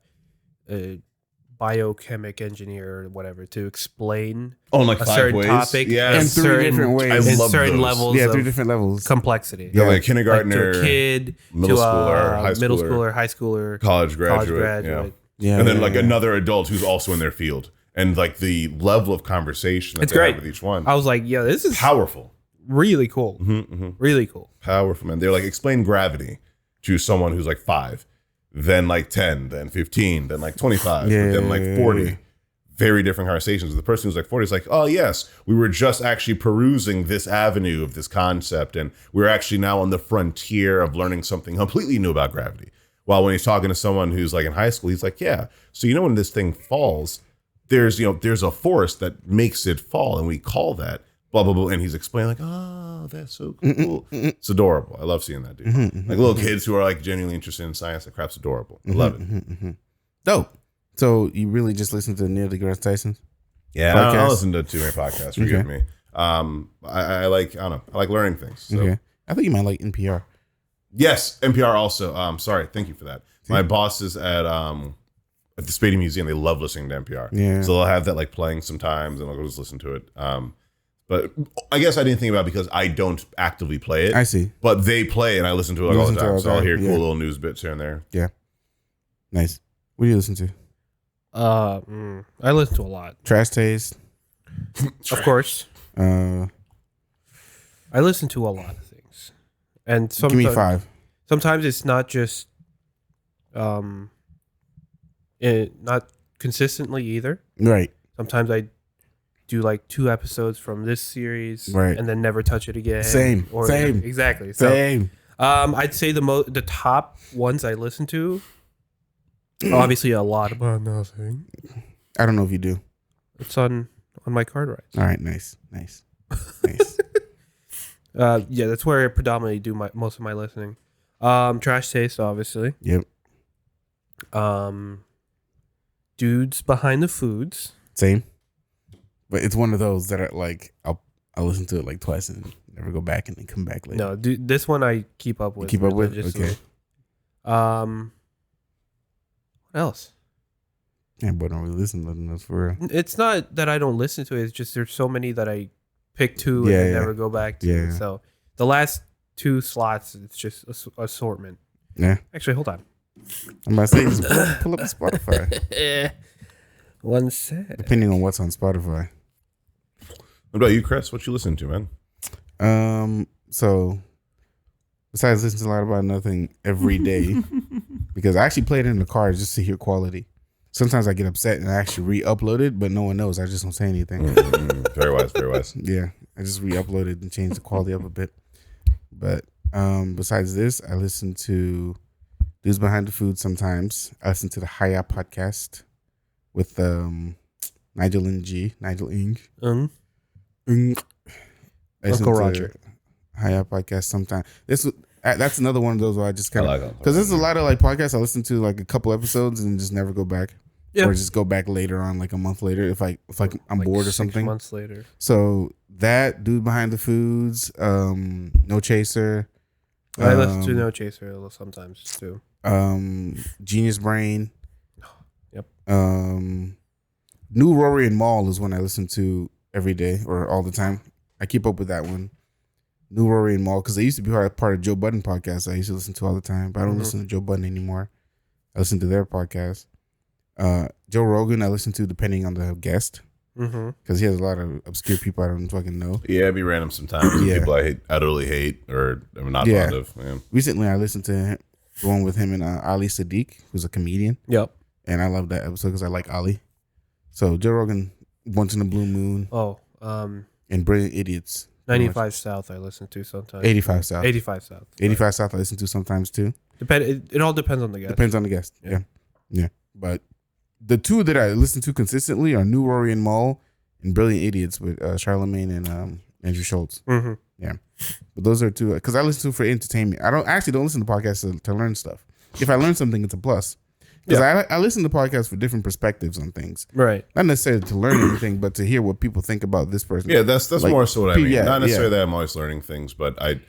biochemic engineer or whatever to explain like a 5 certain ways. topic Yeah. And in 3 certain, different ways. I in love certain those. levels Yeah, of 3 different levels. complexity. Yeah, like Like kindergartner, to a kid, middle to schooler, a high middle schooler, schooler, high schooler, college graduate. Yeah, And then like another adult who's also in their field. And like the level of conversation that It's they great. have with each one. I was like, yeah, this is Powerful. really cool. Really cool. Powerful, man. They're like, explain gravity to someone who's like 5, then like 10, then 15, then like 25, then like 40. very different conversations. The person who's like 40 is like, oh yes, we were just actually perusing this avenue of this concept, and we're actually now on the frontier of learning something completely new about gravity. While when he's talking to someone who's like in high school, he's like, yeah, so when this thing falls, there's a force that makes it fall, and we call that blah blah blah. And he's explaining like, oh, that's so cool. It's adorable. I love seeing that, dude. Like little kids who are like genuinely interested in science. That crap's adorable. I love it. Dope. So you really just listen to Neil deGrasse Tyson? Yeah, I don't listen to too many podcasts. Forgive me. I like learning things. So. Okay. I think you might like NPR. Yes, NPR also. Sorry, thank you for that. My boss is at the Spady Museum. They love listening to NPR. Yeah. So they'll have that like playing sometimes, and I'll go just listen to it. But I guess I didn't think about it because I don't actively play it. I see. But they play, and I listen to it all the time. So I'll hear cool yeah. little news bits here and there. Yeah. Nice. What do you listen to? I listen to a lot. Trash Taste. Of course. I listen to a lot of things. And give me 5. Sometimes it's not just not consistently either. Right. Sometimes I do like 2 episodes from this series right. and then never touch it again. Same. Exactly. Same. I'd say the top ones I listen to, obviously a lot about nothing. I don't know if you do. It's on my card rides. All right, nice. Yeah, that's where I predominantly do most of my listening. Trash Taste, obviously. Yep. Dudes Behind the Foods. Same. But it's one of those that are like I'll listen to it like twice and never go back and then come back later. No, dude, this one I keep up with. You keep up with? Okay. What else? Yeah, but I don't really listen to those for real. It's not that I don't listen to it. It's just there's so many that I pick to and never go back to. Yeah. So the last 2 slots, it's just assortment. Yeah. Actually, hold on. I'm about to say, just pull up Spotify. One sec. Depending on what's on Spotify. What about you, Chris? What you listen to, man? So besides listening to a lot about nothing every day, because I actually play it in the car just to hear quality. Sometimes I get upset and I actually re-upload it, but no one knows. I just don't say anything. Very wise, very wise. Yeah, I just re-upload it and change the quality up a bit. But besides this, I listen to Dudes Behind the Food sometimes. I listen to the Hiya podcast with Nigel Ing. Uncle Roger. Hiya podcast sometimes. That's another one of those where I just kind of, because there's a lot of like podcasts I listen to like a couple episodes and just never go back, or just go back later on, like a month later if I'm bored or something. 6 months later. So that Dude Behind the Foods, No Chaser. I listen to No Chaser sometimes too. Genius Brain. Yep. New Rory and Maul is one I listen to every day or all the time. I keep up with that one. New Rory and Maul, because they used to be part of Joe Budden podcast I used to listen to all the time, but I don't listen to Joe Budden anymore. I listen to their podcast. Joe Rogan I listen to depending on the guest, because he has a lot of obscure people I don't fucking know. Yeah, it'd be random sometimes. Yeah. People I utterly hate or I'm not fond of. Yeah. Recently I listened to the one with him and Ali Sadiq, who's a comedian. Yep. And I love that episode because I like Ali. So Joe Rogan, Once in a Blue Moon. And Brilliant Idiots. 95 South I listen to sometimes. 85 South. 85 South. 85 South I listen to sometimes too. It all depends on the guest. Depends on the guest. Yeah. But the 2 that I listen to consistently are New Rory and Maul and Brilliant Idiots with Charlemagne and Andrew Schultz. Yeah. But those are 2 because I listen to for entertainment. I don't listen to podcasts to learn stuff. If I learn something, it's a plus. Because I listen to podcasts for different perspectives on things. Right. Not necessarily to learn anything, but to hear what people think about this person. Yeah, that's like, more so what I mean. Not necessarily that I'm always learning things, but I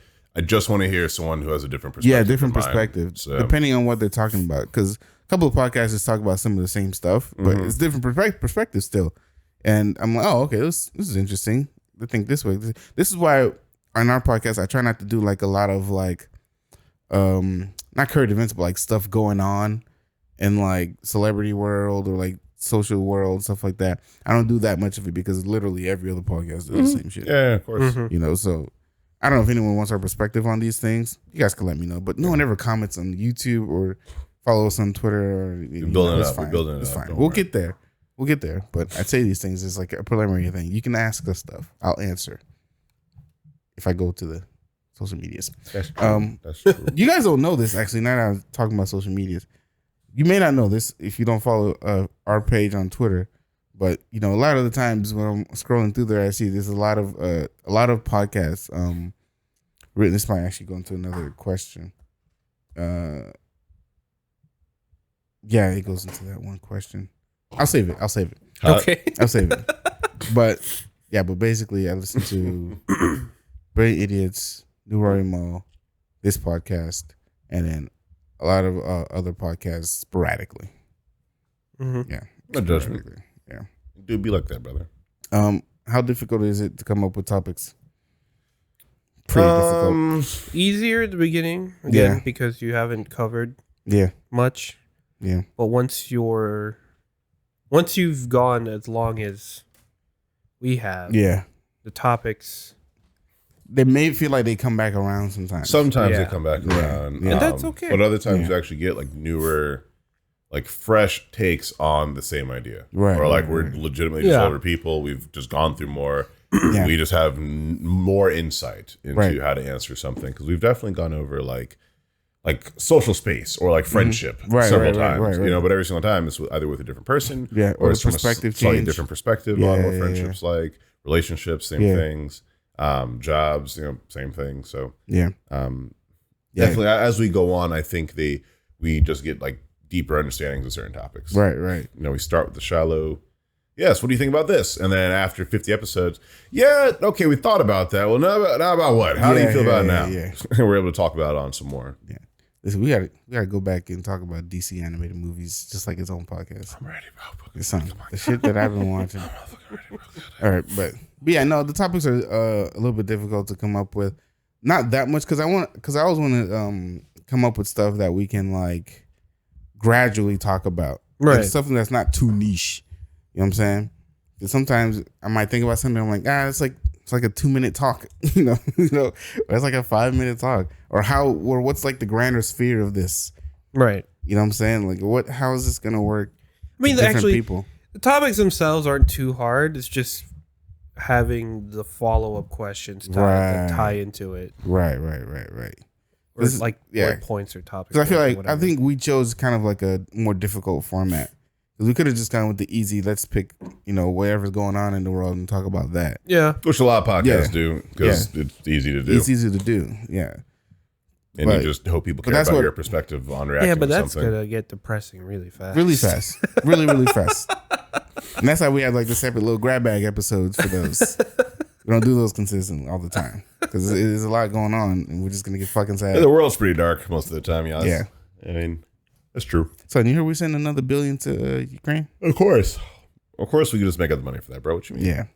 just want to hear someone who has a different perspective. Yeah, different perspective. So. Depending on what they're talking about. Because a couple of podcasts just talk about some of the same stuff, but it's different perspectives still. And I'm like, oh, okay, this is interesting. I think this way. This is why on our podcast, I try not to do like a lot of like, not current events, but like stuff going on in like celebrity world or like social world, stuff like that. I don't do that much of it because literally every other podcast does the same shit. Yeah, of course. You know, so I don't know if anyone wants our perspective on these things. You guys can let me know. But no one ever comments on YouTube or follow us on Twitter. Or, We're building it up. Fine. We're building it it's up. fine. We'll get there. We'll get there. But I'd say these things is like a preliminary thing. You can ask us stuff. I'll answer. If I go to the social medias. That's true. That's true. You guys don't know this, actually. Now that I'm talking about social medias. You may not know this if you don't follow our page on Twitter. But, you know, a lot of the times when I'm scrolling through there, I see there's a lot of podcasts. Written. This might actually go into another question. Yeah, it goes into that one question. I'll save it. Okay. I'll save it. But basically, I listen to Brilliant Idiots, New Rory Mo, this podcast, and then a lot of other podcasts sporadically. Mm-hmm. Yeah. No judgment. Yeah. Do be like that, brother. How difficult is it to come up with topics? Pretty difficult. Easier at the beginning, again, because you haven't covered much. Yeah. But once you've gone as long as we have, the topics, they may feel like they come back around sometimes. Sometimes they come back around. Yeah. And that's okay. But other times you actually get like newer, like fresh takes on the same idea. Right. Or like we're legitimately just older people. We've just gone through more. Yeah. We just have more insight into how to answer something. Because we've definitely gone over like social space or like friendship several times. Right. You know, but every single time it's either with a different person or it's from perspective a slightly change. different perspective on what friendships like, relationships, same things, jobs, you know, same thing. So definitely as we go on, I think we just get like deeper understandings of certain topics. Right. You know, we start with the shallow. Yes, what do you think about this? And then after 50 episodes, okay, we thought about that. Well, now about what? How do you feel about it now? Yeah. We're able to talk about it on some more. Yeah. Listen, we gotta go back and talk about DC animated movies, just like its own podcast. I'm ready, bro. It's something. The shit that I've been watching. All right, but yeah, no, the topics are a little bit difficult to come up with. Not that much because I always want to come up with stuff that we can like gradually talk about. Right. Like something that's not too niche. You know what I'm saying? Because sometimes I might think about something. I'm like, it's like a 2-minute talk. you know, or it's like a 5-minute talk. Or what's like the grander sphere of this? right. You know what I'm saying? Like, how is this gonna work? I mean, with different actually, people. the topics themselves aren't too hard. It's just having the follow-up questions that tie into it. Right. Or what points or topics. Because I feel like whatever. I think we chose kind of like a more difficult format. Because we could have just gone with the easy. Let's pick, whatever's going on in the world and talk about that. Yeah. Which a lot of podcasts do because it's easy to do. It's easy to do. Yeah. And you just hope people care about your perspective on reacting but to that's something. gonna get depressing really fast. Really fast. really fast. And that's why we have like the separate little grab bag episodes for those. We don't do those consistently all the time. Because there's a lot going on and we're just going to get fucking sad. The world's pretty dark most of the time, y'all. Yeah. I mean, that's true. So you hear we send another $1 billion to Ukraine? Of course we can just make other money for that, bro. What you mean?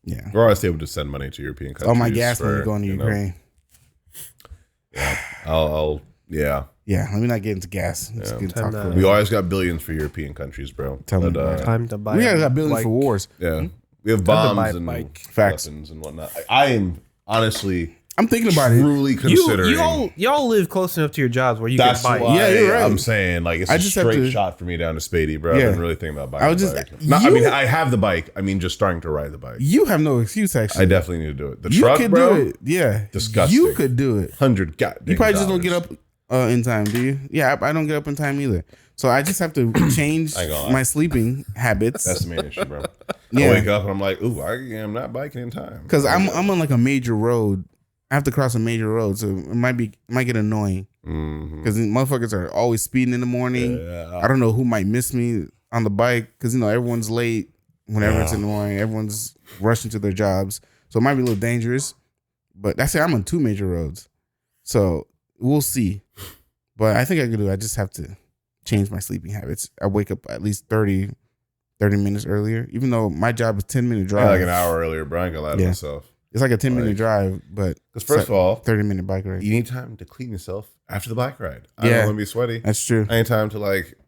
Yeah. We're always able to send money to European countries. All my gas money going to Ukraine. Yeah. Yeah, let me not get into gas. We always got billions for European countries, bro. Time to buy. We got billions for wars. Yeah, we have bombs and Facts. weapons and whatnot. I am honestly, I'm thinking about it. Truly considering. Y'all live close enough to your jobs where you can buy. Why you're right. I'm saying like it's a straight shot for me down to Spadey, bro. Yeah. I've been really thinking about buying. I have the bike. I mean, just starting to ride the bike. You have no excuse, actually. I definitely need to do it. The you truck, could bro. do it. Yeah, Disgusting. You could do it. 100 goddamn. You probably just don't get up in time, do you? Yeah, I don't get up in time either. So I just have to change my sleeping habits. That's the main issue, bro. Yeah. I wake up and I'm like, ooh, I am not biking in time. Because I'm on like a major road. I have to cross a major road, so it might get annoying. Because motherfuckers are always speeding in the morning. Yeah. I don't know who might miss me on the bike because everyone's late whenever it's in the morning. Everyone's rushing to their jobs, so it might be a little dangerous. But that's it. I'm on 2 major roads, so we'll see. But I think I could do it. I just have to change my sleeping habits. I wake up at least 30 minutes earlier, even though my job is 10-minute drive. Like an hour earlier, bro. I ain't gonna lie to myself. It's like a 10-minute drive, but because first of all, 30-minute bike ride. You need time to clean yourself after the bike ride. I don't want to be sweaty. That's true. I need time to like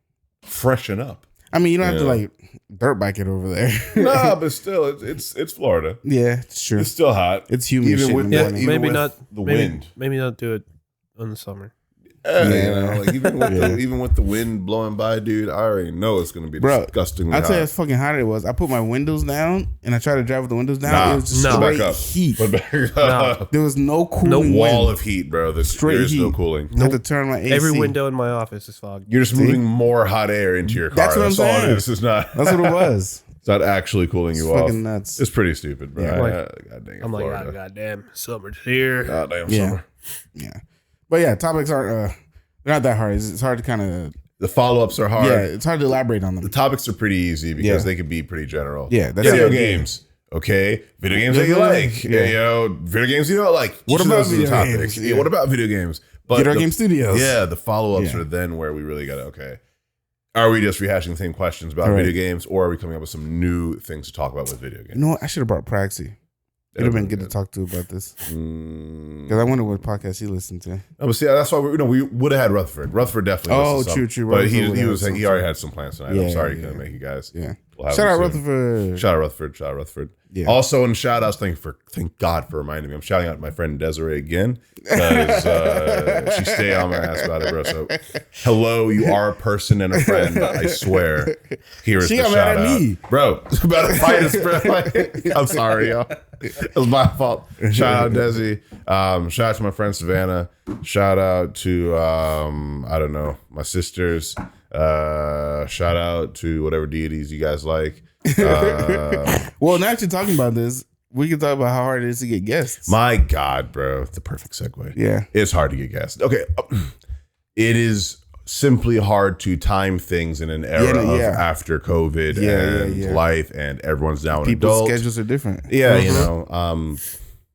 freshen up. I mean, you don't have to like dirt bike it over there. No, but still, it's Florida. Yeah, it's true. It's still hot. It's humid. Even with maybe with not the wind. Maybe not do it in the summer. Like even with the wind blowing by, dude, I already know it's gonna be disgustingly I'll tell you hot. how fucking hot it was. I put my windows down and I tried to drive with the windows down. It was just straight straight back up. heat. Put back up. There was no cooling. Wall wind. of heat, bro. There Straight is no heat. cooling. I had to turn my AC. Every window in my office is fogged. You're just moving more hot air into your car. That's what I'm all it saying. is. It's not. That's what it was. It's not actually cooling you It's off. fucking nuts. It's pretty stupid, bro. Yeah. God dang it, I'm like, Florida. oh, goddamn, summer's here. Goddamn Yeah. summer. Yeah, but yeah, topics aren't they're not that hard. It's hard to kind of The follow-ups are hard. yeah, it's hard to elaborate on them. The topics are pretty easy because they can be pretty general. Yeah, that's video the idea. games. Okay, video games that you like. Yeah. You know, video games you don't like. What Each of about those is a video topic. games? Yeah, Yeah. what about video games? But Get our game studios. Yeah, the follow-ups Yeah. are then where we really got to, okay, are we just rehashing the same questions about Right. video games, or are we coming up with some new things to talk about with video games? You know what? I should have brought Praxi. It'd have been good to talk to about this because I wonder what podcast he listened to. Oh, but see, that's why we would have had Rutherford. Rutherford definitely. Oh, listened to some, true. But he Rutherford was would have he already had some plans tonight. Yeah, I'm sorry he yeah. couldn't make you guys. Yeah. We'll have Shout him out soon. Rutherford. Shout out Rutherford. Yeah. Also, in shout outs, thank God for reminding me. I'm shouting out my friend Desiree again because she stayed on my ass about it, bro. So, hello, you are a person and a friend. I swear. Here is She the got shout mad at out, me. bro. It's about to fight us, bro. I'm sorry, y'all. It was my fault. Shout out Desi. Shout out to my friend Savannah. Shout out to I don't know, my sisters. Shout out to whatever deities you guys like. Well, now that you're talking about this, we can talk about how hard it is to get guests. My God, bro. The perfect segue. Yeah. It's hard to get guests. Okay. It is simply hard to time things in an era of after COVID and life and everyone's now an People's adult. schedules are different. Yeah, you know,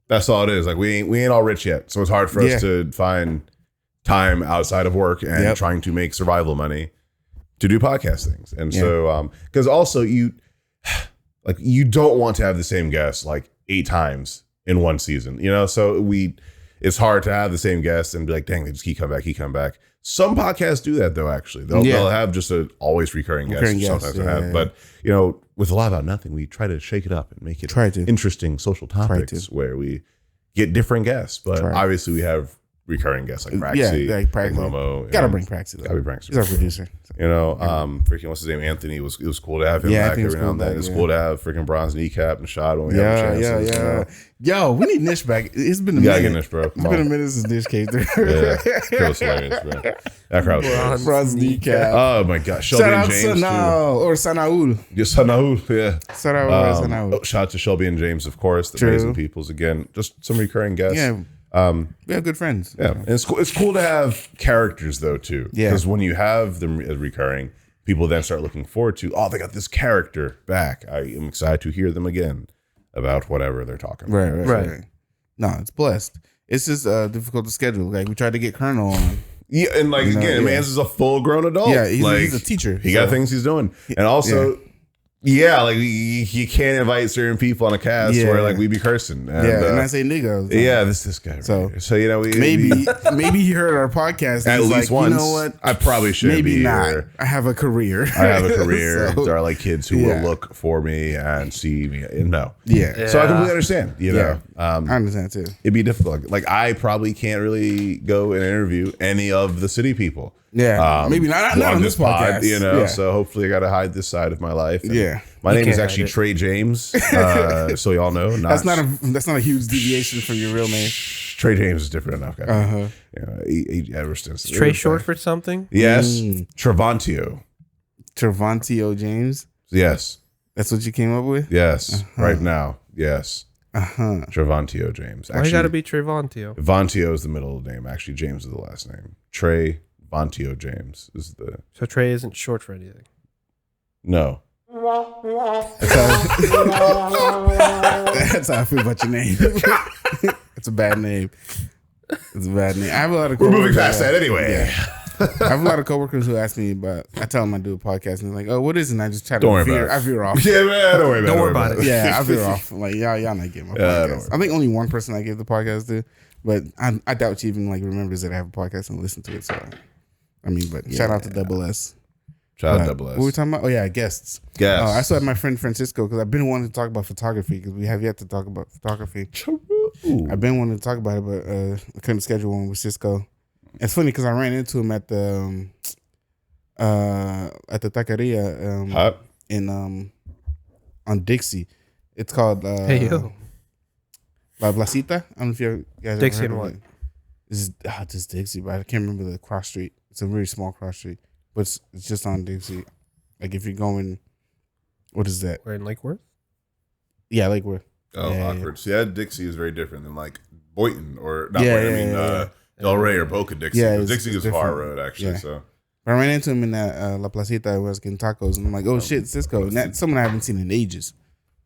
that's all it is. Like we ain't all rich yet. So it's hard for us to find time outside of work and trying to make survival money to do podcast things. And so, because also you don't want to have the same guests like 8 times in one season, you know? So it's hard to have the same guests and be like, dang, they just keep coming back. Some podcasts do that though, actually. They'll have just a always recurring guest. Sometimes they have. But, you know, with A Lot About Nothing, we try to shake it up and make it interesting social topics where we get different guests. But obviously we have recurring guests like Praxi, like Praxi. Momo. Gotta bring Praxi. Gotta be Praxi. He's our producer. You know, freaking what's his name? Anthony. It was cool to have him back every now and then. It's cool to have freaking Bronze Kneecap and Shot when we have a chance. Yeah. You know? Yo, we need Nish back. It's been a You gotta minute. get Nish, bro. It's been a minute since Nish came through. Yeah, that was hilarious, bro. That crowd was hilarious. Bronze Kneecap. Oh my god, Shelby Shout and out James Sanao or Sanaul. too. Just Sanaul, yeah. Shout out Sanaul. Shout out to Shelby and James, of course. The True. amazing peoples again. Just some recurring guests. Yeah. We have good friends. Yeah, and it's cool to have characters though too. Yeah. Because when you have them as recurring, people then start looking forward to. Oh, they got this character back. I am excited to hear them again about whatever they're talking about. Right. No, it's blessed. It's just difficult to schedule. Like we tried to get Colonel on. Yeah, and like again, man's is a full grown adult. Yeah, like, he's a teacher. He got things he's doing, and also. Yeah, like you can't invite certain people on a cast where like we be cursing. And, and I say nigga. This guy. Right so you know, maybe he heard our podcast. And at he's least like, once. You know what? I probably should maybe be not. here. I have a career. I have a career. So, there are like kids who will look for me and see me. And no, yeah. So I completely understand. You know, I understand too. It'd be difficult. Like I probably can't really go and interview any of the city people. Yeah, maybe not on this podcast. You know, so hopefully I got to hide this side of my life. And my name is actually Trey James. So y'all know, that's not a huge deviation from your real name. Trey James is different enough, guys. Ever since Is Trey short for something? Yes, Trevantio. Trevantio James. Yes, that's what you came up with. Yes, right now. Yes. Trevantio James. Why you gotta be Trevantio? Vantio is the middle name. Actually, James is the last name. Trey Vantio James is the. So Trey isn't short for anything. No. That's how I feel about your name. It's a bad name. It's a bad name. I have a lot of. We're moving past that anyway. I have a lot of coworkers who ask me about. I tell them I do a podcast, and they're like, "Oh, what is it?" And I just try to veer. I veer off. Yeah, man. Don't worry about it. Yeah, I veer off. I'm like y'all not getting my podcast. I think only one person I gave the podcast to, but I doubt she even like remembers that I have a podcast and listen to it. So, I mean, but shout out to Double S. Shout out Double S. What were we talking about? Oh yeah, guests. Guests. I still had my friend Francisco because I've been wanting to talk about photography because we have yet to talk about photography. I've been wanting to talk about it, but I couldn't schedule one with Cisco. It's funny because I ran into him at the taqueria Hot. in on Dixie. It's called Hey yo, La Placita. I don't know if you guys Dixie ever and heard of it. It's just Dixie, but I can't remember the cross street. It's a very small cross street, but it's just on Dixie. Like if you're going, what is that? we're in Lake Worth. Yeah, like where? Oh, Yeah, awkward. See, that Dixie is very different than like Boynton or not Yeah, Boynton. yeah. Delray or Boca Dixie. Yeah, 'Cause it's Dixie is far different. road actually. Yeah. So But I ran into him in that La Placita. I was getting tacos, and I'm like, oh shit, Cisco. And that's someone I haven't seen in ages.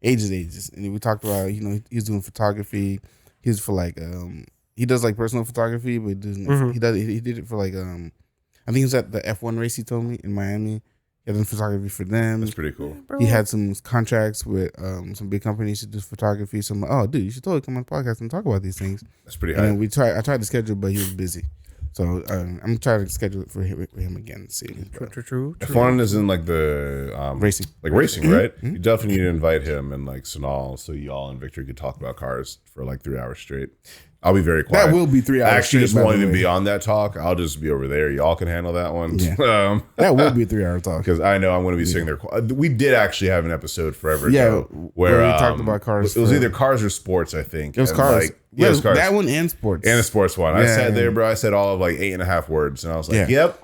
And we talked about, he's doing photography. He's for like, he does like personal photography, but he doesn't. He did it for like, I think he was at the F1 race. He told me in Miami. He had done photography for them. that's pretty cool. He had some contracts with some big companies to do photography. So I'm like, oh, dude, you should totally come on the podcast and talk about these things. That's pretty And high. then I tried to schedule, but he was busy. So I'm trying to schedule it for him again. See, True. F1 is in like the Racing. racing, right? You definitely need to invite him and like Sanal, so y'all and Victor could talk about cars for like 3 hours straight. I'll be very quiet. That will be 3 hours. I actually just straight, by won't the even way. be on that talk. I'll just be over there. Y'all can handle that one. Yeah. That will be a 3 hour talk. Because I know I'm going to be sitting there. We did actually have an episode forever Yeah, ago where where we talked about cars It was for- either cars or sports, I think. It was And, cars. Like, yeah, it was cars. That one and sports. And the sports one. I Yeah. sat there, bro. I said all of like 8.5 words. And I was like, Yeah. yep.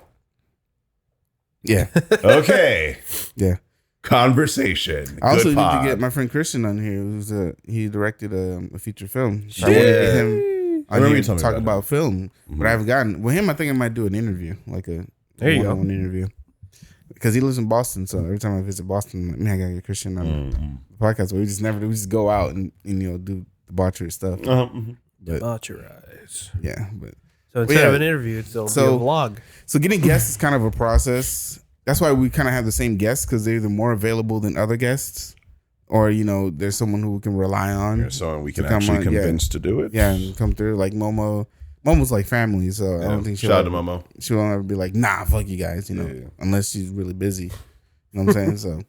Yeah. Okay. Yeah. Conversation. I also Good need pod. to get my friend Christian on here. He directed a feature film. So I want to get him I on remember here you to telling me talk about about film. But I haven't gotten with him. I think I might do an interview, like a There you go. one-on-one interview, because he lives in Boston. So every time I visit Boston, I'm like, man, I gotta get Christian on the podcast. But we just go out and do debauchery stuff. But Debaucherize. yeah, but So instead yeah. of an interview, it's still So- be a vlog. so getting guests is kind of a process. That's why we kind of have the same guests, because they're either more available than other guests, or there's someone who we can rely on. There's someone we can come actually on, yeah. convince to do it. Yeah, and come through like Momo. Momo's like family, so I don't think Shout out to Momo. she won't ever be like, nah, fuck you guys, Yeah. unless she's really busy. You know what I'm saying?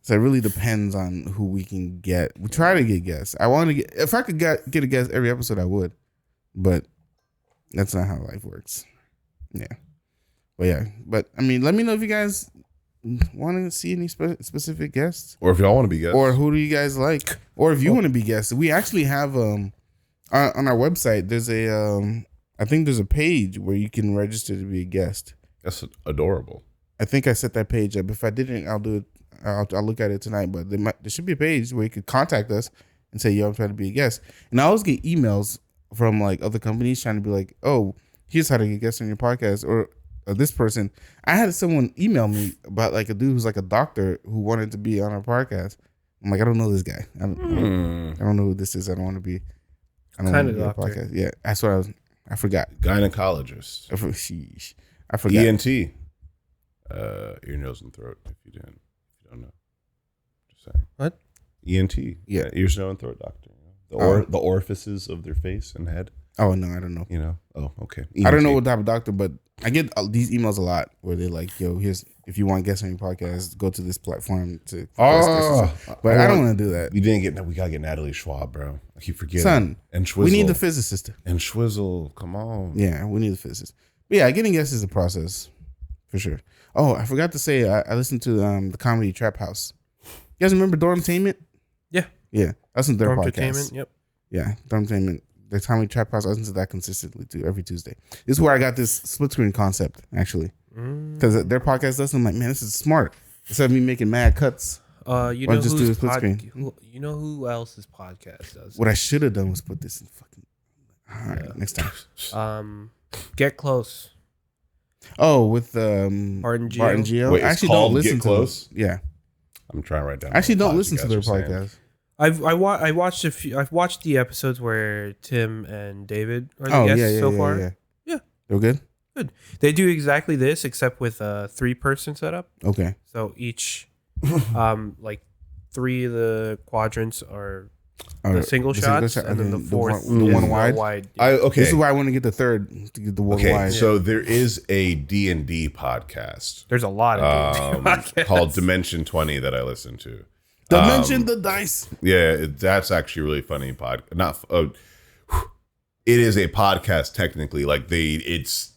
So it really depends on who we can get. We try to get guests. I want to get, if I could get a guest every episode, I would, but that's not how life works. Yeah, but I mean, let me know if you guys want to see any specific guests, Or if y'all want to be guests. or who do you guys like, or if you want to be guests. We actually have on our website. There's I think there's a page where you can register to be a guest. That's adorable. I think I set that page up. If I didn't, I'll do it. I'll look at it tonight. But there should be a page where you could contact us and say, "Yo, I'm trying to be a guest." And I always get emails from like other companies trying to be like, "Oh, here's how to get guests on your podcast," or this person. I had someone email me about like a dude who's like a doctor who wanted to be on our podcast. I'm like, I don't know this guy. I don't know who this is. I don't want to be. I don't want to be on a Doctor? podcast. Yeah, that's what I forgot. Gynecologist. Sheesh. I forgot. ENT. Ear, nose, and throat. If you don't know. Just saying. What? ENT. Yeah. Ears, nose, and throat doctor. The orifices of their face and head. Oh no, I don't know. Oh, okay. I don't know ENT. what type of doctor, but I get these emails a lot where they're like, "Yo, here's if you want guests on your podcast, go to this platform to." But I don't want to do that, You didn't get. We gotta get Natalie Schwab, bro. I keep forgetting. son. And Schwizzle. We need the physicist. and Schwizzle. Come on. Yeah, we need the physicist. But yeah, getting guests is a process for sure. Oh, I forgot to say, I listened to the comedy Trap House. You guys remember Dormtainment? Yeah, I listened to their podcast. Entertainment. Yep. Yeah, Dormtainment. The comedy Trap House. I listen to that consistently too, every Tuesday. This is where I got this split screen concept actually, because their podcast does. I'm like, man, this is smart. Instead of me making mad cuts, You Or know just do a who's split screen. you know who else's podcast does? what I should have done was put this in fucking. All right, next time. Get Close. Oh, with Martin Geo. Martin Geo. Wait, I it's actually called don't listen Get to Close? them. Yeah, I'm trying to write down. I actually all don't the listen pods to you their guys are saying. podcast. I watched a few. I've watched the episodes where Tim and David are the Oh guests yeah, so far. Yeah. They're good. They do exactly this except with a 3-person setup. Okay. So each, like 3 of the quadrants are the single shots, and then the fourth the is one the wide. Okay. This is why I want to get the third to get the one Okay, wide. so there is a D&D podcast There's a lot of podcasts. called Dimension 20 that I listen to. Dimension the dice. Yeah, that's actually really funny. It is a podcast technically. Like it's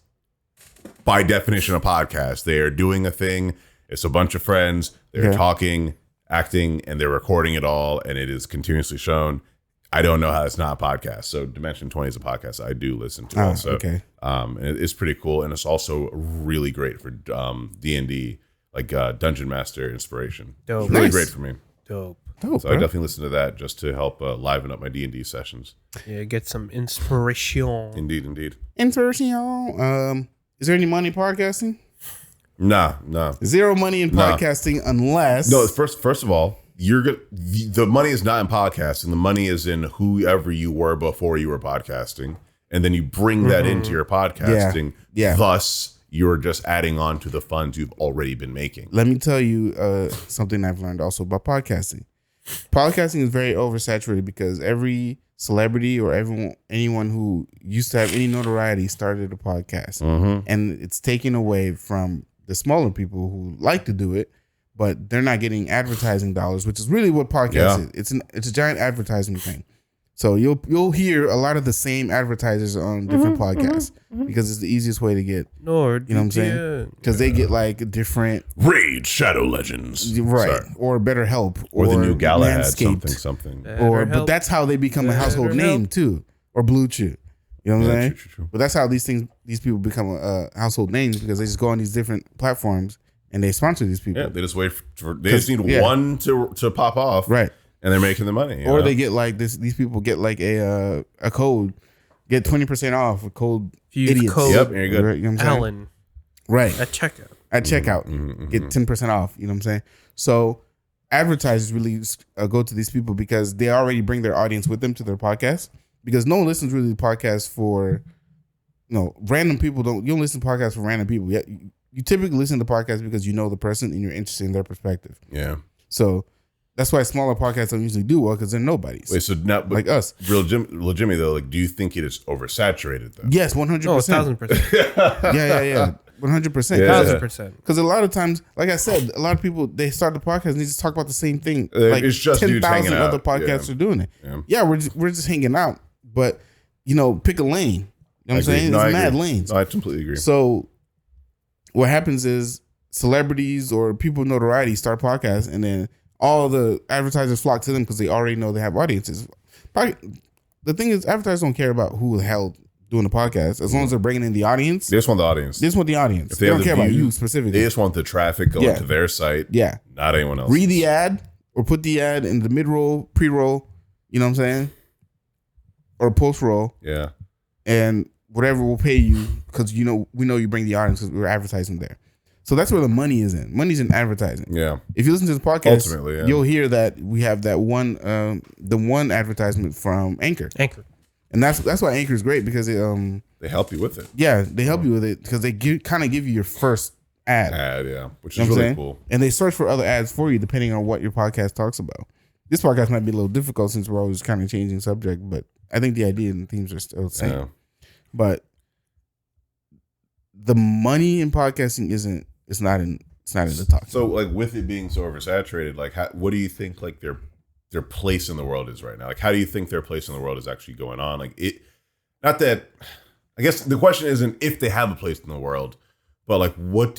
by definition a podcast. They are doing a thing. It's a bunch of friends. They're talking, acting, and they're recording it all, and it is continuously shown. I don't know how it's not a podcast. So Dimension 20 is a podcast I do listen to also. Okay. And it's pretty cool, and it's also really great for D&D, like Dungeon Master inspiration. Dope. Really Nice. great for me. Dope. Dope, So I definitely listen to that just to help liven up my D&D sessions. Yeah, get some inspiration. Indeed. Inspirational. Is there any money in podcasting? Nah. Zero money in podcasting unless. No, first of all, you're good. The money is not in podcasting. The money is in whoever you were before you were podcasting, and then you bring that into your podcasting. Yeah. Thus, you're just adding on to the funds you've already been making. Let me tell you something I've learned also about podcasting. Podcasting is very oversaturated because every celebrity or anyone who used to have any notoriety started a podcast, and it's taken away from the smaller people who like to do it, but they're not getting advertising dollars, which is really what podcast is. It's a giant advertising thing. So you'll hear a lot of the same advertisers on different podcasts because it's the easiest way to get. Lord, You know what I'm saying? Because they get like different, Raid Shadow Legends, right, Sorry. or Better Help, Or the new Galahad, Manscaped. something. But that's how they become a household name too, or Blue Chew. You know what I'm saying? True. But that's how these people become household names because they just go on these different platforms and they sponsor these people. Yeah, they just wait they just need one to pop off, Right. And they're making the money. Or they get like this. These people get like a code, get 20% off with code Use idiots. code Yep, there you go. Right, you know what I'm saying? Alan Right. at checkout. At checkout, get 10% off. You know what I'm saying? So advertisers really go to these people because they already bring their audience with them to their podcast. Because no one listens really to podcasts for, random people. You don't listen to podcasts for random people. You typically listen to podcasts because you know the person and you're interested in their perspective. Yeah. So that's why smaller podcasts don't usually do well because they're nobodies. Wait, so now, like us. Legitimately though, like, do you think it is oversaturated though? Yes, 100%. Oh, 1,000%. Yeah. 100%. Yeah. 1,000%. Because a lot of times, like I said, a lot of people, they start the podcast and they just talk about the same thing. Like It's just dudes hanging 10,000 out. other podcasts are doing it. Yeah. We're just hanging out. But, pick a lane. You know what I'm saying? No, There's I mad agree. lanes. No, I completely agree. So what happens is celebrities or people with notoriety start podcasts and then all the advertisers flock to them because they already know they have audiences. The thing is, advertisers don't care about who the hell doing the podcast as long as they're bringing in the audience. They just want the audience. They just want the audience. If They have don't the care about view, you specifically. They just want the traffic going to their site. Yeah. Not anyone else. Read the ad or put the ad in the mid-roll, pre-roll, you know what I'm saying? Or post-roll. Yeah. And whatever will pay you because we know you bring the audience because we're advertising there. So that's where the money is in. Money's in advertising. Yeah. If you listen to this podcast, Ultimately, yeah. you'll hear that we have that one, the one advertisement from Anchor. And that's why Anchor is great because They help you with it. yeah, they help you with it because they kind of give you your first ad. Yeah. Which You is know what I'm really saying? cool. And they search for other ads for you depending on what your podcast talks about. This podcast might be a little difficult since we're always kind of changing subject, but I think the idea and the themes are still the same. Yeah. But the money in podcasting it's not in the talk. So, like, with it being so oversaturated, like, what do you think, like, their place in the world is right now? Like, how do you think their place in the world is actually going on? Like, not that, I guess the question isn't if they have a place in the world, but like, what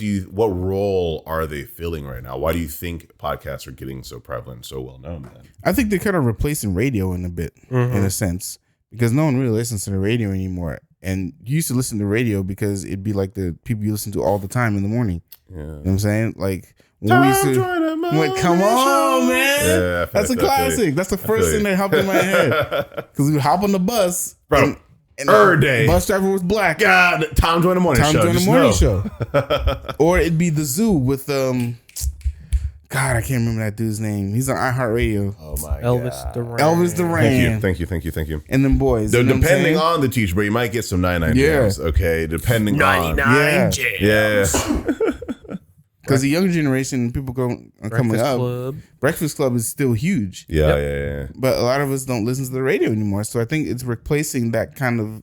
role are they filling right now? Why do you think podcasts are getting so prevalent, so well known then? I think they're kind of replacing radio in a bit, in a sense, because no one really listens to the radio anymore. And you used to listen to radio because it'd be like the people you listen to all the time in the morning. Yeah. You know what I'm saying? Like, when we used to, come on, man. Yeah, that's a classic. That's the first thing that hopped in my head. Because we would hop on the bus. Bro, and the bus driver was black. God, Tom joined the morning show. Tom joined the morning show. Or it'd be the zoo with, God, I can't remember that dude's name. He's on iHeartRadio. Oh my Elvis God. Duran. Elvis Duran. Thank you. And them boys. So you know what I'm depending saying? on the teacher, but you might get some 99 jams. Okay, depending 99 on. jams. Yeah. Because the younger generation, people coming up, Club. Breakfast Club is still huge. Yeah. But a lot of us don't listen to the radio anymore. So I think it's replacing that kind of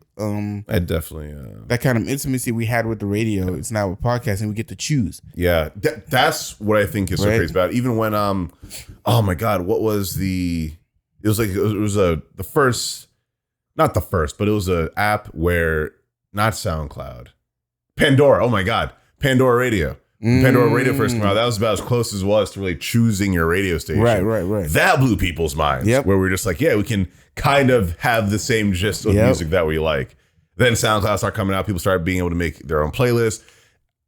I definitely. that kind of intimacy we had with the radio. It's now with podcasting. We get to choose. Yeah, that's what I think is so Right. crazy about it. Even when oh my God, what was the? It was like it was the first, not the first, but it was an app where not SoundCloud, Pandora. Oh my God, Pandora Radio. When Pandora Radio first came out, that was about as close as it was to really choosing your radio station. Right. That blew people's minds. Yep. Where we're just like, yeah, we can kind of have the same gist of music that we like. Then SoundCloud started coming out. People started being able to make their own playlists.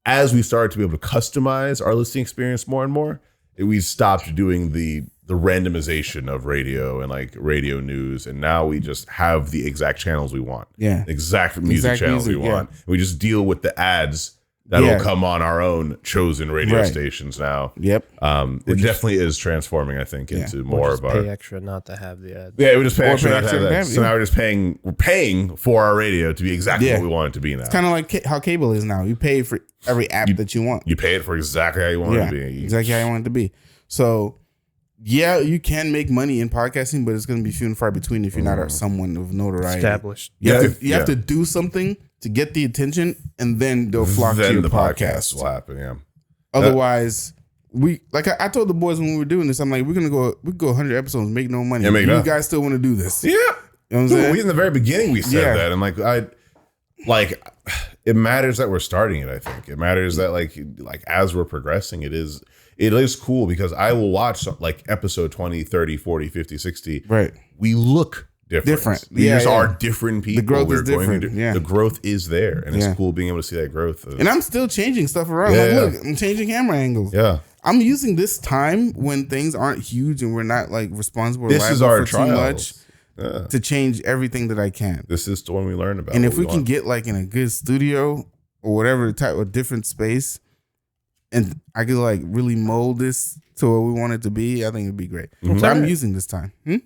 As we started to be able to customize our listening experience more and more, we stopped doing the randomization of radio and like radio news, and now we just have the exact channels we want. Yeah, exact music channels we want. We just deal with the ads that'll come on our own chosen radio stations now. Yep. It definitely is transforming, I think, into more of our pay extra not to have the ads. Yeah, we just pay extra not to have that. So now we're just paying for our radio to be exactly what we want it to be now. It's kind of like how cable is now. You pay for every app that you want. You pay it for exactly how you want it to be. Exactly how you want it to be. So yeah, you can make money in podcasting, but it's going to be few and far between if you're not someone of notoriety. Established. You have to do something to get the attention, and then they'll flock to your podcast. Will happen. Yeah. Otherwise, I told the boys when we were doing this, I'm like, we go 100 episodes, make no money. You guys still want to do this? Yeah. You know what I'm saying? In the very beginning we said that, and it matters that we're starting it. I think it matters that like as we're progressing, it is cool because I will watch like episode 20, 30, 40, 50, 60. Right. We look different. We just are different people. The growth is different. The growth is there, and it's cool being able to see that growth. And I'm still changing stuff around. Look, I'm changing camera angles. Yeah. I'm using this time when things aren't huge and we're not like responsible or this is our for too much to change everything that I can. This is the one we learn about. And if we can get like in a good studio or whatever type of different space, and I could like really mold this to what we want it to be, I think it'd be great. So I'm using this time. All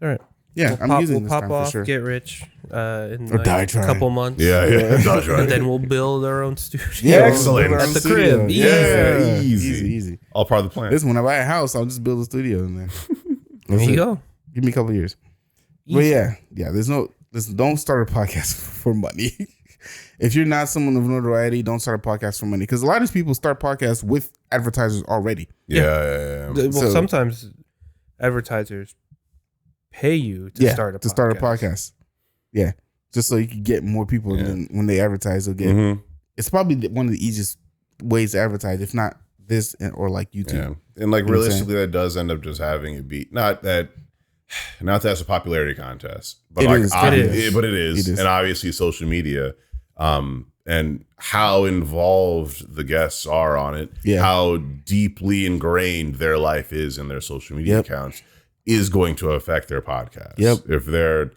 right. Yeah, I'm using this time pop off, for sure. get rich in Or like die a trying. couple months. Yeah. And then we'll build our own studio. Yeah, excellent. At the crib. Yeah, easy. All part of the plan. Listen, when I buy a house, I'll just build a studio in there. There you go. Give me a couple of years. Easy. But don't start a podcast for money. If you're not someone of notoriety, don't start a podcast for money. Because a lot of these people start podcasts with advertisers already. Yeah. Well, sometimes advertisers pay you to start a podcast. Yeah. Just so you can get more people. And then when they advertise, they'll get it's probably one of the easiest ways to advertise, if not this or like YouTube. Yeah. And like realistically, that does end up just having it be not that's a popularity contest, but it is. And obviously social media, and how involved the guests are on it, how deeply ingrained their life is in their social media accounts is going to affect their podcast. If they're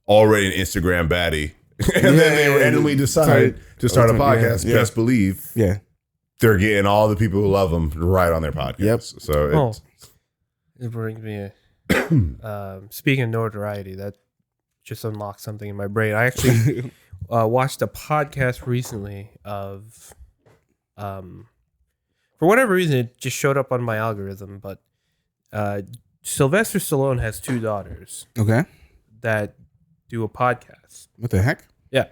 already an Instagram baddie and then they randomly decide to start a podcast, best believe they're getting all the people who love them right on their podcast. So it brings me speaking of notoriety, that just unlocked something in my brain. I actually watched a podcast recently of for whatever reason it just showed up on my algorithm, but Sylvester Stallone has 2 daughters that do a podcast. What the heck? Yeah.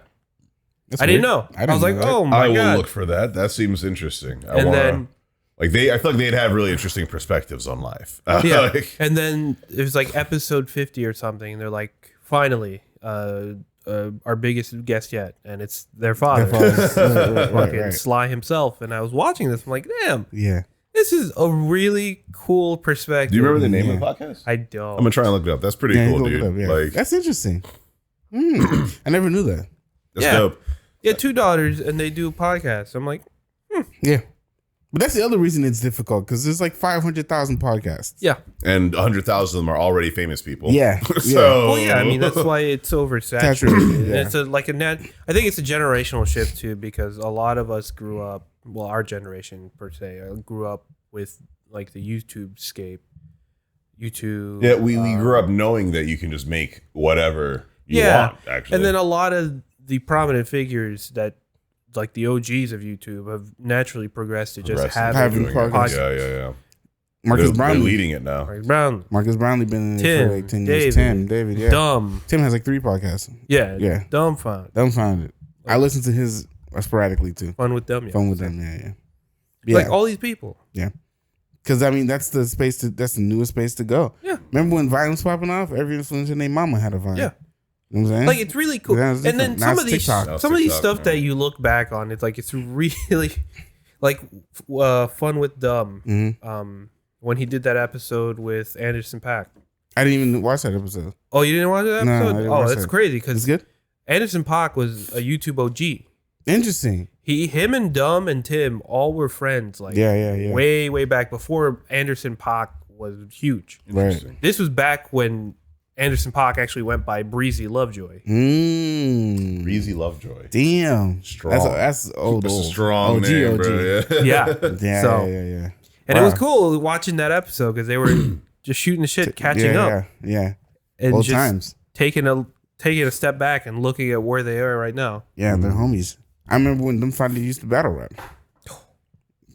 I didn't know. I was like, oh my God. I will look for that. That seems interesting. I feel like they'd have really interesting perspectives on life. And then it was like episode 50 or something. And they're like, finally, our biggest guest yet. And it's their father. Right. Sly himself. And I was watching this. I'm like, damn. Yeah. This is a really cool perspective. Do you remember the name of the podcast? I don't. I'm going to try and look it up. That's pretty cool, dude. Like, that's interesting. I never knew that. That's dope. Yeah, 2 daughters, and they do a podcast. I'm like, yeah. But that's the other reason it's difficult, because there's like 500,000 podcasts. Yeah. And 100,000 of them are already famous people. Yeah. So, I mean, that's why it's oversaturated. It's I think it's a generational shift too, because a lot of us grew up, well, our generation per se, grew up with like the YouTube scape. YouTube. Yeah, we grew up knowing that you can just make whatever you want, actually. And then a lot of the prominent figures that, like the OGs of YouTube, have naturally progressed to just having podcasts. Yeah. Marcus Brownlee leading it now. Marcus Brownlee been in it for like 10 years. David, yeah. Tim has like 3 podcasts. Yeah. Dumbfounded. I listen to his sporadically too. Fun with them, yeah. Like all these people. Yeah. Because I mean, that's the newest space to go. Yeah. Remember when Vine was popping off? Every influencer named Mama had a Vine. Yeah. You know what I'm saying? Like it's really cool. Now it's And then different. Now some it's of these TikTok. some of these TikTok, stuff yeah. that you look back on, it's like it's really like Fun with Dumb. When he did that episode with Anderson .Paak. I didn't even watch that episode. Oh, you didn't watch that No, I episode? didn't Oh, watch that's that. crazy It's because good. Anderson .Paak was a YouTube OG. Interesting. Him and Dumb and Tim all were friends. Like Yeah. way back before Anderson .Paak was huge. Right. This was back when Anderson .Paak actually went by Breezy Lovejoy. Breezy Lovejoy. Damn. Strong. That's old. That's a old. strong OG, name, OG. bro. Yeah. Yeah. So- Yeah. And it Wow. was cool watching that episode because they were just shooting the shit, catching up, Yeah. and Old just times. taking a step back and looking at where they are right now. Yeah, they're homies. I remember when them finally used to battle rap.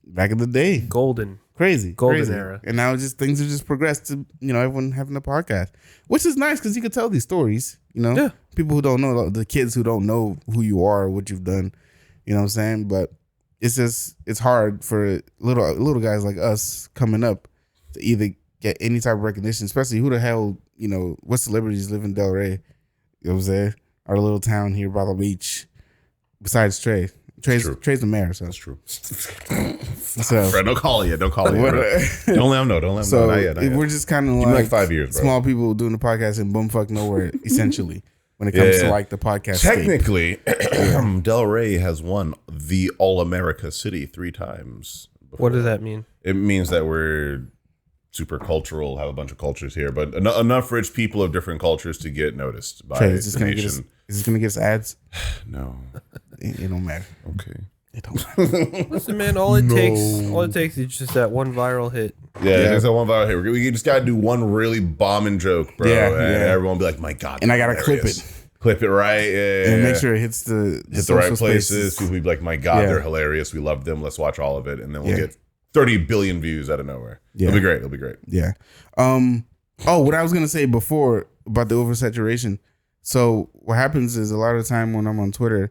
Back in the day. Golden. Crazy. Golden crazy. era. And now just things have just progressed to, everyone having a podcast. Which is nice because you can tell these stories, Yeah. People who don't know, the kids who don't know who you are or what you've done, you know what I'm saying? But it's hard for little guys like us coming up to either get any type of recognition, especially who the hell, what celebrities live in Delray, you know what I'm saying? Our little town here by the beach, besides Trey. Trey's the mayor, so That's true. so Fred, don't call it yet. Don't call it yet. Bro. Don't let him know. Don't let him know. so Not yet. Not yet. we're just kind of Give me like, like 5 years, bro. small people doing the podcast in bumfuck nowhere, essentially, when it comes to Yeah. like the podcast. scape. Technically, Del Rey has won the All America City 3 times. What does before. that mean? It means that we're super cultural, have a bunch of cultures here, but enough rich people of different cultures to get noticed by Trey, is this the gonna get us? nation. Is this gonna get us ads? No. It don't matter. Okay. It don't matter. Listen, man, all it takes is just that one viral hit. Yeah, there's that one viral here. We just gotta do one really bombing joke, bro, Yeah, and yeah. everyone will be like, "My God!" And I gotta hilarious. clip it. Clip it right, yeah, And yeah. make sure it hits the hit the right social places. spaces. People will be like, "My God, Yeah. they're hilarious. We love them. Let's watch all of it," and then we'll Yeah. get 30 billion views out of nowhere. Yeah. It'll be great. It'll be great. Yeah. What I was gonna say before about the oversaturation. So what happens is a lot of the time when I'm on Twitter,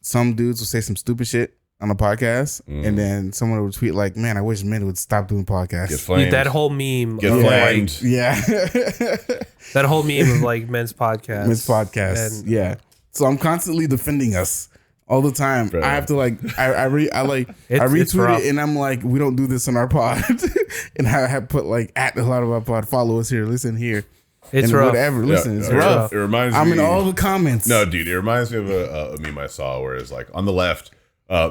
some dudes will say some stupid shit on a podcast, and then someone will tweet like, "Man, I wish men would stop doing podcasts." Get flamed. That whole meme, Get of, flamed. Yeah. that whole meme of like men's podcasts, Men's podcasts. and Yeah. So I'm constantly defending us all the time. Bro. I have to like I It's retweet rough. it and I'm like, we don't do this on our pod. And I have put like at a lot of our pod, follow us here, listen here. it's and rough. whatever. Listen, it's Yeah, rough. It reminds I'm me. in all the comments. No, dude, it reminds me of a meme I saw where it's like on the left,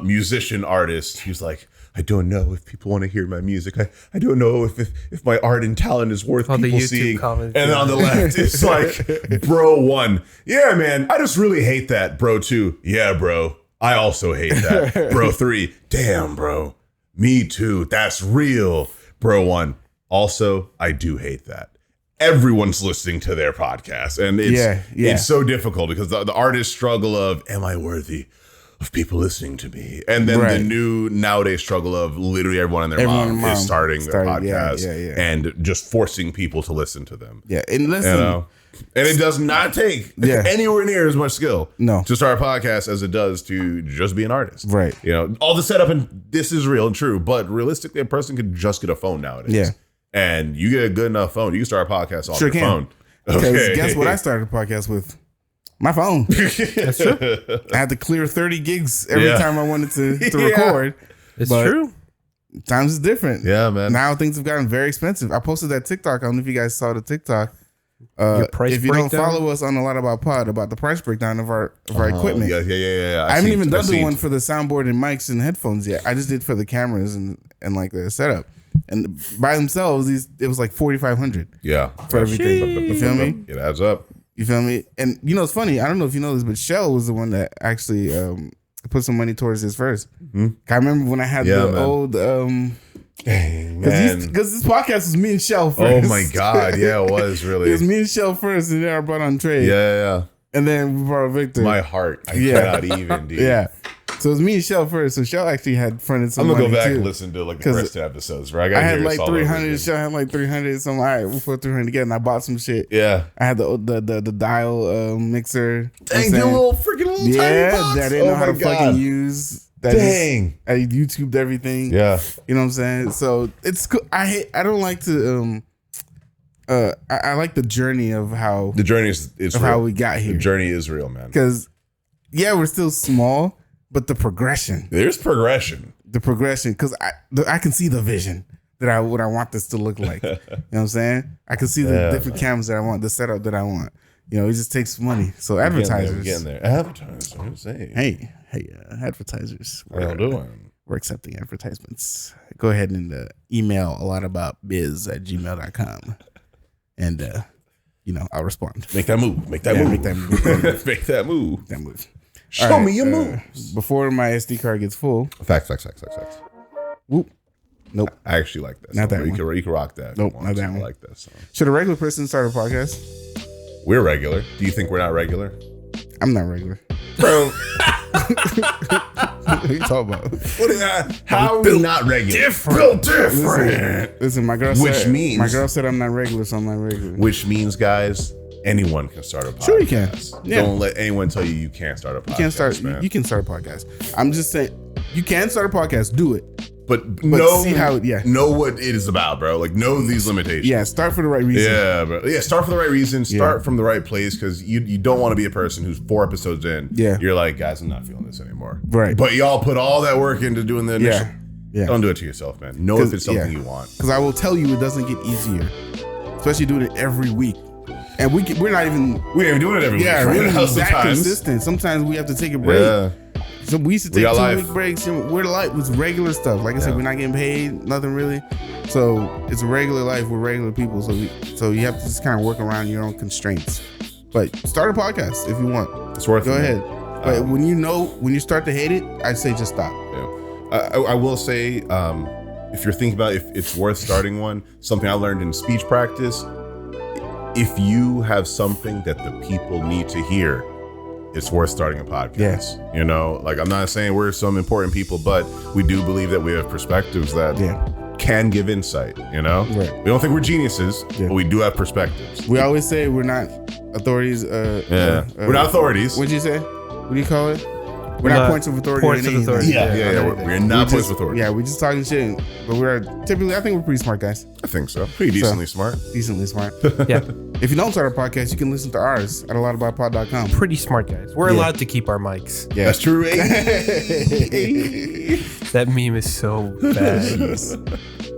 musician artist. He's like, I don't know if people want to hear my music. I don't know if my art and talent is worth Oh, the people YouTube seeing. comments, And then yeah. on the left, it's like, bro 1. Yeah, man, I just really hate that. Bro 2. Yeah, bro. I also hate that. Bro 3. Damn, bro. Me too. That's real. Bro 1. Also, I do hate that. Everyone's listening to their podcast, and it's so difficult because the artist struggle of, am I worthy of people listening to me? And then the Right. new nowadays struggle of literally everyone and their Everyone mom and mom is starting their started, yeah, podcast yeah. and just forcing people to listen to them. Yeah. And listen, You know? And it does not take Yeah. anywhere near as much skill No. to start a podcast as it does to just be an artist. Right. You know, all the setup and this is real and true, but realistically, a person could just get a phone nowadays. Yeah. And you get a good enough phone, you can start a podcast off Sure your can. phone. because guess what I started a podcast with? My phone. That's true. I had to clear 30 gigs every Yeah. time I wanted to Yeah. record. It's But true. Times is different. Yeah, man. Now things have gotten very expensive. I posted that TikTok. I don't know if you guys saw the TikTok. Your price if you breakdown? don't follow us on a lot about pod about the price breakdown of our equipment. Yeah. I haven't even done the one for the soundboard and mics and headphones yet. I just did for the cameras and like the setup. And by themselves, it was like 4,500 Yeah. for everything. You feel me? It adds up. You feel me? And you know it's funny. I don't know if you know this, but Shell was the one that actually put some money towards this first. I remember when I had Yeah, the man. old Dang, man. because this podcast was me and Shell Oh first. my God. Yeah, it was really. It was me and Shell first, and then I brought on Trey. Yeah. And then we brought Victor. My heart. I Yeah. cannot even, dude. Yeah. So it was me and Shell first. So Shell actually had fronted some I'm gonna go money back too. and listen to like the 'Cause first 10 episodes, right? I gotta had hear like this all over 300. again. Shell had like 300. So I'm like, all right, we'll put 300 together. And I bought some shit. Yeah. I had the dial mixer. Dang, the little freaking little tiny yeah, box. that I didn't know how to my fucking God. use. That Dang. I YouTubed everything. Yeah. You know what I'm saying? So it's cool. I don't like to I like the journey of how The journey is of real. how we got here. The journey is real, man. Because we're still small, but the progression. There's progression. Because I can see the vision that what I want this to look like. You know what I'm saying? I can see the different cameras that I want, the setup that I want. You know, it just takes money. So advertisers, Getting there. Advertisers. Hey, advertisers. What y'all doing? We're accepting advertisements. Go ahead and email allotaboutbiz@gmail.com. And, I'll respond. Make that move. Make that move. Show me your moves. Before my SD card gets full. Facts. Whoop. Nope. I actually like that. Not song. that one. You can rock that. Nope, not that one. I like that song. Should a regular person start a podcast? We're regular. Do you think we're not regular? I'm not regular. Bro. What are you talking about? What is that? How are we not regular? Built different. Listen, my girl said I'm not regular, so I'm not regular. Which means, guys, anyone can start a podcast. Sure you can. Yeah. Don't let anyone tell you can't start a podcast. You can start a podcast. I'm just saying, you can start a podcast. Do it. But see how know what it is about, bro. Like, know these limitations. Yeah, start for the right reason. Yeah, bro. Yeah, start for the right reason. Start from the right place, because you don't want to be a person who's 4 episodes in. Yeah. You're like, guys, I'm not feeling this anymore. Right. But y'all put all that work into doing the initial. Yeah. Don't do it to yourself, man. Know if it's something you want. Because I will tell you, it doesn't get easier, especially doing it every week. And we're not even doing it every week. Yeah, right we're now, not that consistent. Sometimes we have to take a break. Yeah. So we used to take 2-week breaks. And we're like with regular stuff. Like I said, we're not getting paid, nothing really. So it's a regular life. We're regular people. So you have to just kind of work around your own constraints. But start a podcast if you want. It's worth it. Go ahead. But when you start to hate it, I'd say just stop. Yeah. I will say, if you're thinking about if it's worth starting one, something I learned in speech practice, if you have something that the people need to hear, it's worth starting a podcast. Yes. You know, like, I'm not saying we're some important people, but we do believe that we have perspectives that can give insight, you know? Right. We don't think we're geniuses, but we do have perspectives. We always say we're not authorities. We're not authorities. What'd you say? What do you call it? We're not points of authority. Yeah. We're not points of authority. Yeah, we're just talking shit. But we're typically, I think we're pretty smart guys. I think so. Pretty decently smart. Decently smart. Yeah. If you don't start a podcast, you can listen to ours at allotaboutpod.com. Pretty smart guys. We're allowed to keep our mics. Yeah. That's true. That meme is so bad.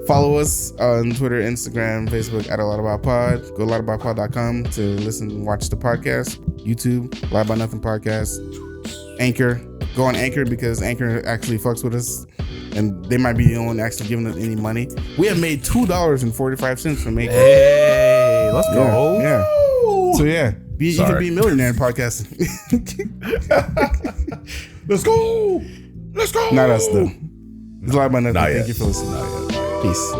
Follow us on Twitter, Instagram, Facebook at allotaboutpod. Go to allotaboutpod.com to listen and watch the podcast. YouTube, Lie About Nothing Podcast. Anchor. Go on Anchor, because Anchor actually fucks with us, and they might be the only one actually giving us any money. We have made $2.45 from Anchor. Hey, let's go. Yeah. So you can be a millionaire in podcasting. Let's go. Not us though. It's Lie About Nothing. Not Thank yet. you for listening. Not yet. Peace.